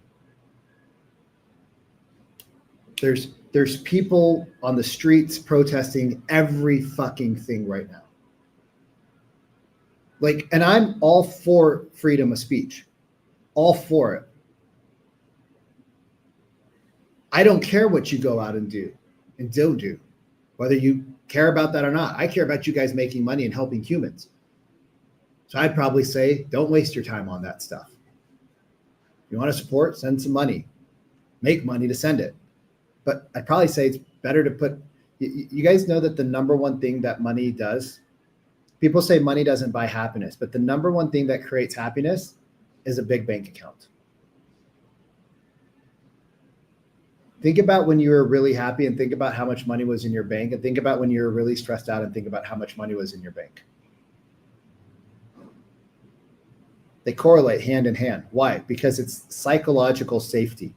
There's people on the streets protesting every fucking thing right now. Like, and I'm all for freedom of speech. All for it. I don't care what you go out and do and don't do, whether you care about that or not. I care about you guys making money and helping humans. So I'd probably say, don't waste your time on that stuff. If you want to support, send some money. Make money to send it. But I'd probably say it's better to put, you guys know that the number one thing that money does, people say money doesn't buy happiness, but the number one thing that creates happiness is a big bank account. Think about when you were really happy, and think about how much money was in your bank, and think about when you were really stressed out and think about how much money was in your bank. They correlate hand in hand. Why? Because it's psychological safety.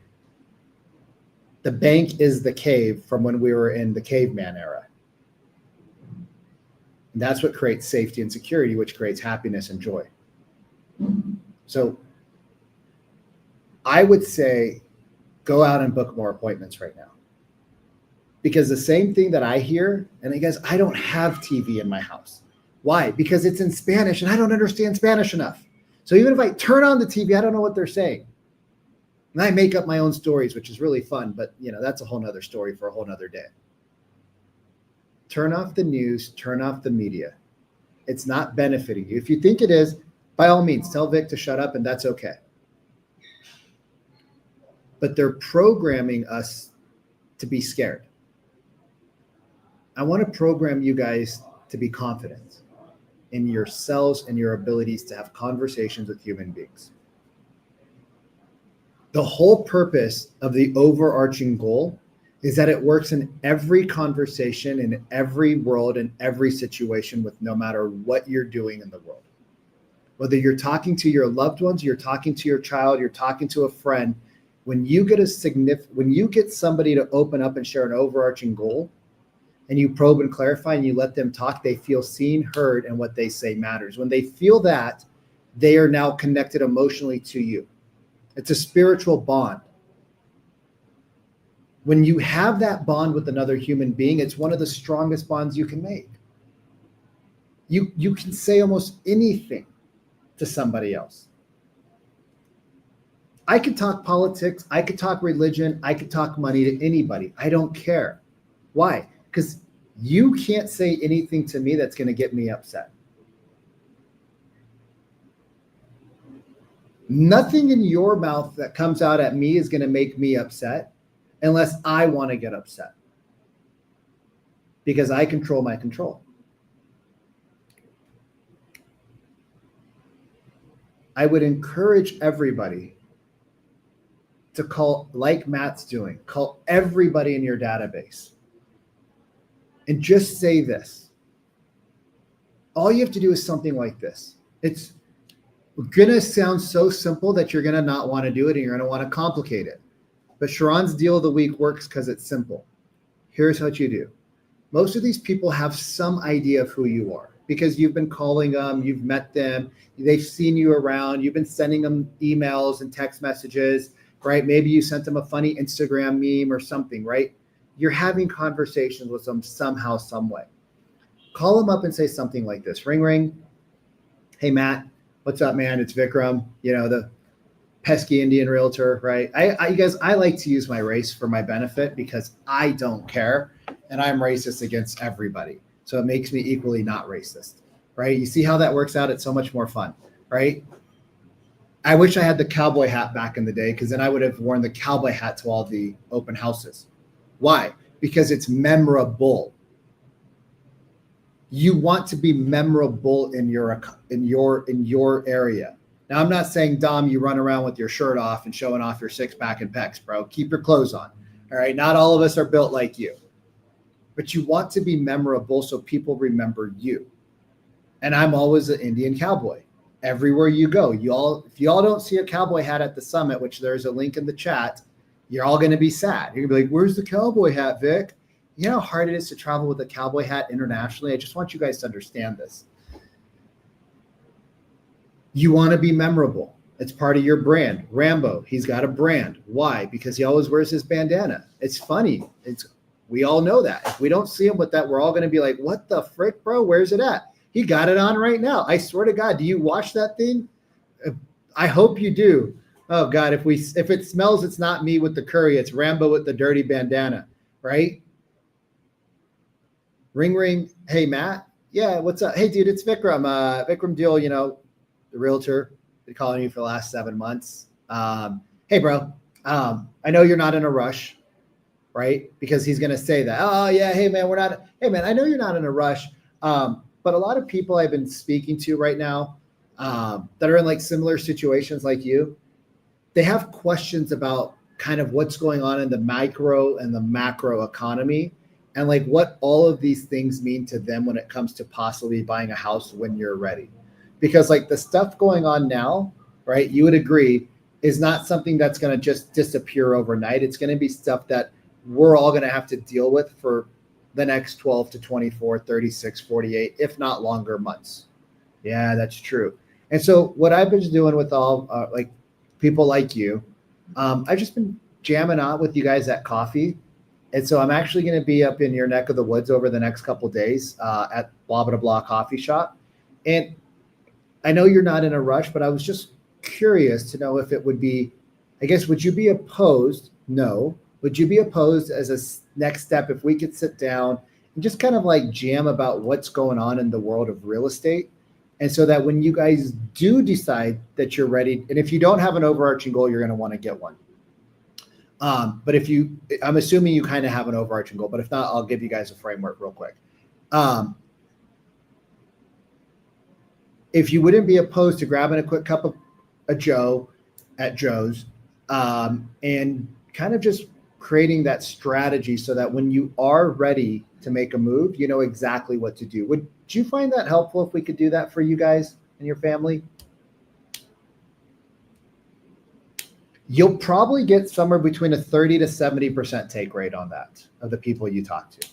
The bank is the cave from when we were in the caveman era. And that's what creates safety and security, which creates happiness and joy. So I would say go out and book more appointments right now. Because the same thing that I hear, and I guess I don't have TV in my house. Why? Because it's in Spanish and I don't understand Spanish enough. So even if I turn on the TV, I don't know what they're saying. And I make up my own stories, which is really fun, but that's a whole nother story for a whole nother day. Turn off the news, turn off the media. It's not benefiting you. If you think it is, by all means, tell Vic to shut up, and that's okay. But they're programming us to be scared. I want to program you guys to be confident in yourselves and your abilities to have conversations with human beings. The whole purpose of the overarching goal is that it works in every conversation, in every world, in every situation, with no matter what you're doing in the world. Whether you're talking to your loved ones, you're talking to your child, you're talking to a friend, when you get somebody to open up and share an overarching goal, and you probe and clarify and you let them talk, they feel seen, heard, and what they say matters. When they feel that, they are now connected emotionally to you. It's a spiritual bond. When you have that bond with another human being, it's one of the strongest bonds you can make. You can say almost anything to somebody else. I could talk politics, I could talk religion, I could talk money to anybody. I don't care. Why? Because you can't say anything to me that's going to get me upset. Nothing in your mouth that comes out at me is going to make me upset unless I want to get upset, because I control my control. I would encourage everybody to call, like Matt's doing, call everybody in your database and just say this. All you have to do is something like this. gonna sound so simple that you're gonna not want to do it and you're gonna want to complicate it. But Sharon's deal of the week works because it's simple. Here's what you do. Most of these people have some idea of who you are because you've been calling them, you've met them, they've seen you around, you've been sending them emails and text messages, right? Maybe you sent them a funny Instagram meme or something, right? You're having conversations with them somehow, some way. Call them up and say something like this. Ring, ring. Hey, Matt, what's up, man? It's Vikram, the pesky Indian realtor, right? You guys, I like to use my race for my benefit because I don't care and I'm racist against everybody. So it makes me equally not racist, right? You see how that works out? It's so much more fun, right? I wish I had the cowboy hat back in the day because then I would have worn the cowboy hat to all the open houses. Why? Because it's memorable. You want to be memorable in your area. Now, I'm not saying, Dom, you run around with your shirt off and showing off your six-pack and pecs, bro. Keep your clothes on, all right? Not all of us are built like you. But you want to be memorable so people remember you. And I'm always an Indian cowboy. Everywhere you go, if you all don't see a cowboy hat at the summit, which there's a link in the chat, you're all going to be sad. You're going to be like, where's the cowboy hat, Vic? You know how hard it is to travel with a cowboy hat internationally? I just want you guys to understand this. You want to be memorable. It's part of your brand. Rambo, he's got a brand. Why? Because he always wears his bandana. It's funny. We all know that. If we don't see him with that, we're all going to be like, what the frick, bro? Where's it at? He got it on right now. I swear to God, do you watch that thing? I hope you do. Oh God, if it smells, it's not me with the curry. It's Rambo with the dirty bandana, right? Ring, ring. Hey, Matt. Yeah, what's up? Hey, dude, it's Vikram. Vikram Deal, the realtor. Been calling you for the last 7 months. Hey, bro. I know you're not in a rush, right? Because he's going to say that. Oh, yeah. Hey, man, I know you're not in a rush. But a lot of people I've been speaking to right now that are in like similar situations like you, they have questions about kind of what's going on in the micro and the macro economy and like what all of these things mean to them when it comes to possibly buying a house when you're ready. Because like the stuff going on now, right, you would agree, is not something that's going to just disappear overnight. It's going to be stuff that we're all going to have to deal with for the next 12 to 24, 36, 48, if not longer months. Yeah, that's true. And so what I've been doing with all like people like you, I've just been jamming out with you guys at coffee. And so I'm actually going to be up in your neck of the woods over the next couple of days at blah, blah, blah coffee shop. And I know you're not in a rush, but I was just curious to know if it would be, I guess, would you be opposed? No. Would you be opposed as a next step if we could sit down and just kind of like jam about what's going on in the world of real estate? And so that when you guys do decide that you're ready, and if you don't have an overarching goal, you're going to want to get one. But I'm assuming you kind of have an overarching goal, but if not, I'll give you guys a framework real quick. If you wouldn't be opposed to grabbing a quick cup of a Joe at Joe's and kind of just creating that strategy so that when you are ready to make a move, you know exactly what to do. Would you find that helpful if we could do that for you guys and your family? You'll probably get somewhere between a 30 to 70% take rate on that of the people you talk to.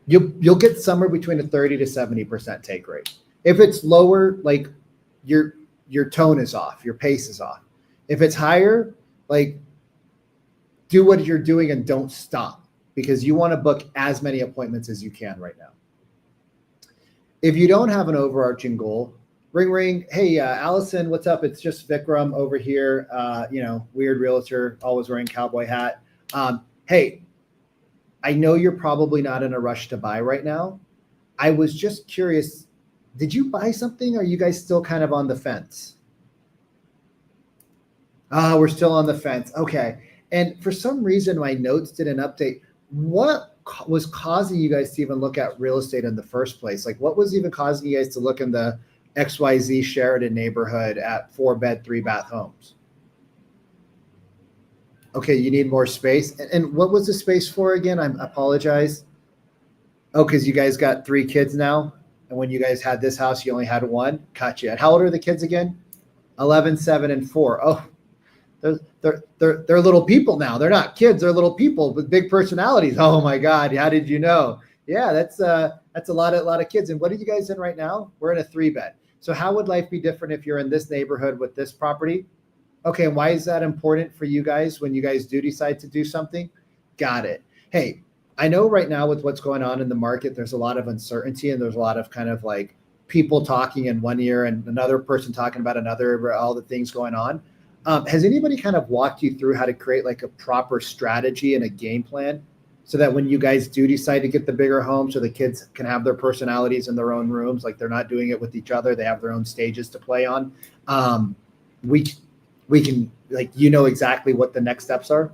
You'll get somewhere between a 30 to 70% take rate. If it's lower, like your tone is off, your pace is off. If it's higher, like do what you're doing and don't stop because you want to book as many appointments as you can right now. If you don't have an overarching goal, ring, ring. Hey, Allison, what's up? It's just Vikram over here. Weird realtor, always wearing cowboy hat. Hey, I know you're probably not in a rush to buy right now. I was just curious, did you buy something or are you guys still kind of on the fence? We're still on the fence. Okay. And for some reason, my notes didn't update. What was causing you guys to even look at real estate in the first place? Like what was even causing you guys to look in the XYZ Sheridan neighborhood at 4-bed, 3-bath homes? Okay, you need more space. And what was the space for again? I apologize. Oh, because you guys got 3 kids now? And when you guys had this house, you only had one. Cut you. And how old are the kids again? 11, 7, and 4. Oh, they're little people now. They're not kids. They're little people with big personalities. Oh my God. How did you know? Yeah, that's a lot of kids. And what are you guys in right now? We're in a 3-bed. So how would life be different if you're in this neighborhood with this property? Okay, and why is that important for you guys when you guys do decide to do something? Got it. Hey, I know right now with what's going on in the market, there's a lot of uncertainty and there's a lot of kind of like people talking in one ear and another person talking about another, all the things going on. Has anybody kind of walked you through how to create like a proper strategy and a game plan so that when you guys do decide to get the bigger home so the kids can have their personalities in their own rooms, like they're not doing it with each other, they have their own stages to play on, we can, like, you know exactly what the next steps are?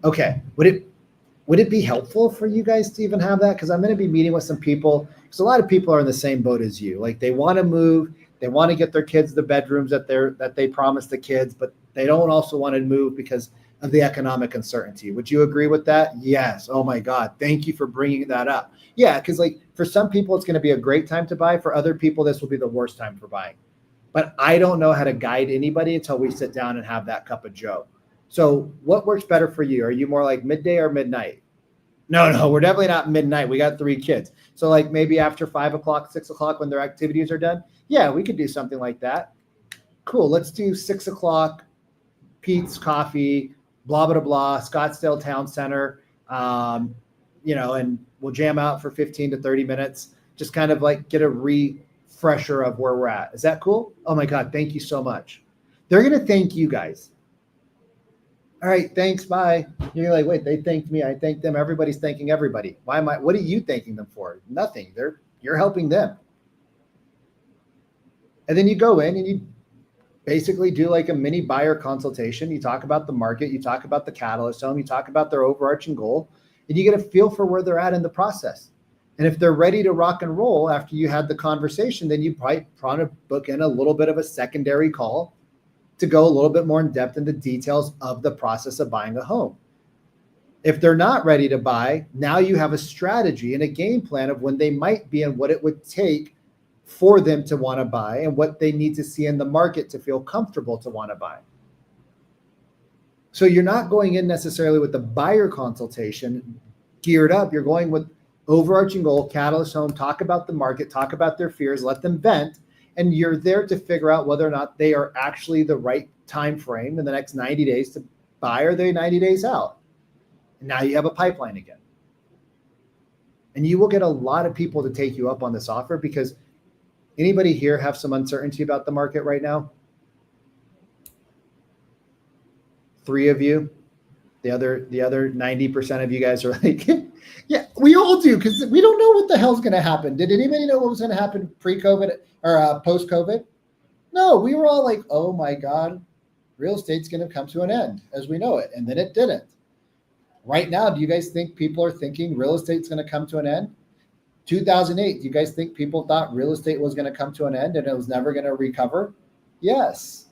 Okay. Would it be helpful for you guys to even have that? Because I'm going to be meeting with some people, because a lot of people are in the same boat as you. Like they want to move, they want to get their kids the bedrooms that they promised the kids, but they don't also want to move because of the economic uncertainty. Would you agree with that? Yes. Oh my God. Thank you for bringing that up. Yeah. Because like for some people, it's going to be a great time to buy. For other people, this will be the worst time for buying. But I don't know how to guide anybody until we sit down and have that cup of joe. So what works better for you? Are you more like midday or midnight? No, we're definitely not midnight. We got 3 kids. So like maybe after 5 o'clock, 6 o'clock when their activities are done. Yeah, we could do something like that. Cool. Let's do 6 o'clock, Pete's Coffee, blah, blah, blah, Scottsdale Town Center. And we'll jam out for 15 to 30 minutes. Just kind of like get a refresher of where we're at. Is that cool? Oh my God. Thank you so much. They're going to thank you guys. All right, thanks, bye. You're like, wait, they thanked me, I thanked them. Everybody's thanking everybody. What are you thanking them for? Nothing. You're helping them. And then you go in and you basically do like a mini buyer consultation. You talk about the market, you talk about the catalyst home, you talk about their overarching goal, and you get a feel for where they're at in the process. And if they're ready to rock and roll after you had the conversation, then you probably want to book in a little bit of a secondary call to go a little bit more in depth into details of the process of buying a home. If they're not ready to buy, now you have a strategy and a game plan of when they might be and what it would take for them to want to buy and what they need to see in the market to feel comfortable to want to buy. So you're not going in necessarily with the buyer consultation geared up. You're going with overarching goal, catalyst home, talk about the market, talk about their fears, let them vent. And you're there to figure out whether or not they are actually the right time frame in the next 90 days to buy, or they're 90 days out. And now you have a pipeline again. And you will get a lot of people to take you up on this offer, because anybody here have some uncertainty about the market right now? 3 of you. The other 90% of you guys are like, yeah, we all do, because we don't know what the hell's going to happen. Did anybody know what was going to happen pre-COVID or post-COVID? No, we were all like, oh my God, real estate's going to come to an end as we know it. And then it didn't. Right now, do you guys think people are thinking real estate's going to come to an end? 2008, do you guys think people thought real estate was going to come to an end and it was never going to recover? Yes.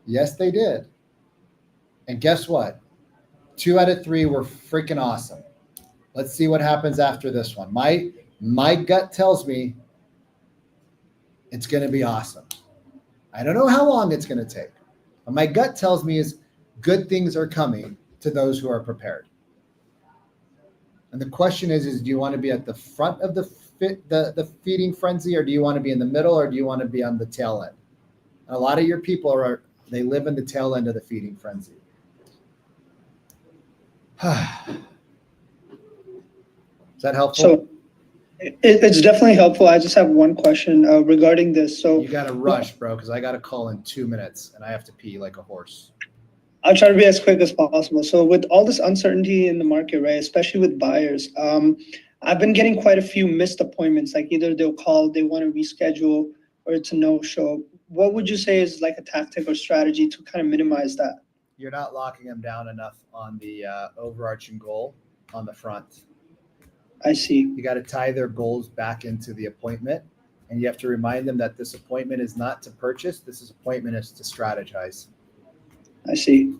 Yes, they did. And guess what? 2 out of 3 were freaking awesome. Let's see what happens after this one. My gut tells me it's going to be awesome. I don't know how long it's going to take, but my gut tells me is good things are coming to those who are prepared. And the question is do you want to be at the front of the feeding frenzy, or do you want to be in the middle, or do you want to be on the tail end? And a lot of your people they live in the tail end of the feeding frenzy. Is that helpful? So it's definitely helpful. I just have one question regarding this. So you got to rush, bro, because I got to call in 2 minutes and I have to pee like a horse. I'll try to be as quick as possible. So with all this uncertainty in the market, right, especially with buyers, I've been getting quite a few missed appointments. Like either they'll call, they want to reschedule, or it's a no-show. What would you say is like a tactic or strategy to kind of minimize that? You're not locking them down enough on the overarching goal on the front. I see. You got to tie their goals back into the appointment, and you have to remind them that this appointment is not to purchase. This appointment is to strategize. I see.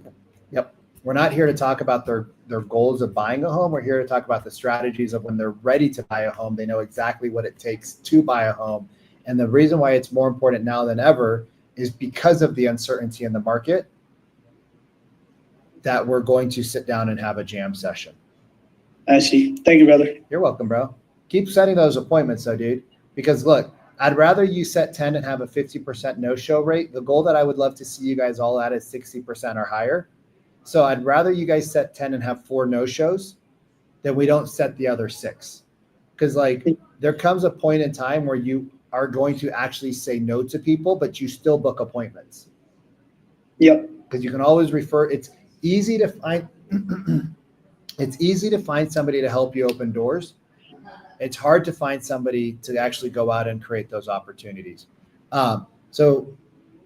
Yep. we're not here to talk about their goals of buying a home. We're here to talk about the strategies of when they're ready to buy a home. They know exactly what it takes to buy a home. And the reason why it's more important now than ever is because of the uncertainty in the market, that we're going to sit down and have a jam session. I see. Thank you, brother. You're welcome, bro. Keep setting those appointments though, dude. Because look, I'd rather you set 10 and have a 50% no-show rate. The goal that I would love to see you guys all at is 60% or higher. So I'd rather you guys set 10 and have 4 no-shows than we don't set the other 6. Because like there comes a point in time where you are going to actually say no to people, but you still book appointments. Yep. Because you can always refer. It's easy to find. It's easy to find somebody to help you open doors. It's hard to find somebody to actually go out and create those opportunities. So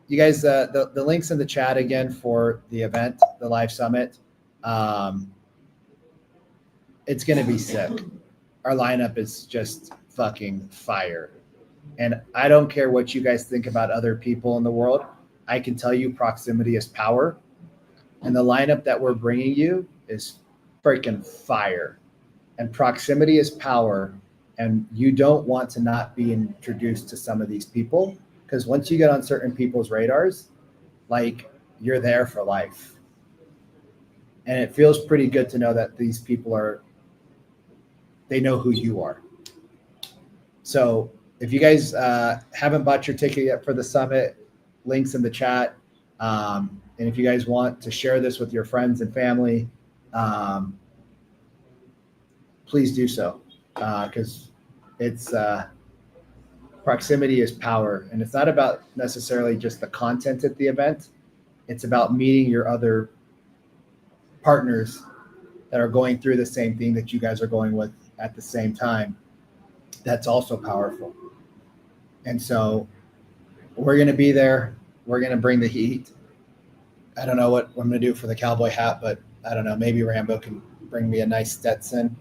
you guys, the link's in the chat again for the event, the live summit. It's going to be sick. Our lineup is just fucking fire. And I don't care what you guys think about other people in the world. I can tell you proximity is power. And the lineup that we're bringing you is freaking fire. And proximity is power. And you don't want to not be introduced to some of these people, because once you get on certain people's radars, like you're there for life. And it feels pretty good to know that these people they know who you are. So if you guys haven't bought your ticket yet for the summit, links in the chat. And if you guys want to share this with your friends and family, please do so. Because it's proximity is power. And it's not about necessarily just the content at the event. It's about meeting your other partners that are going through the same thing that you guys are going with at the same time. That's also powerful. And so we're going to be there. We're going to bring the heat. I don't know what I'm going to do for the cowboy hat, but I don't know. Maybe Rambo can bring me a nice Stetson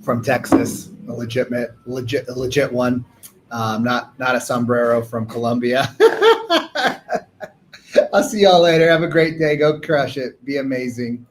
from Texas, a legit one. Not a sombrero from Colombia. I'll see y'all later. Have a great day. Go crush it. Be amazing.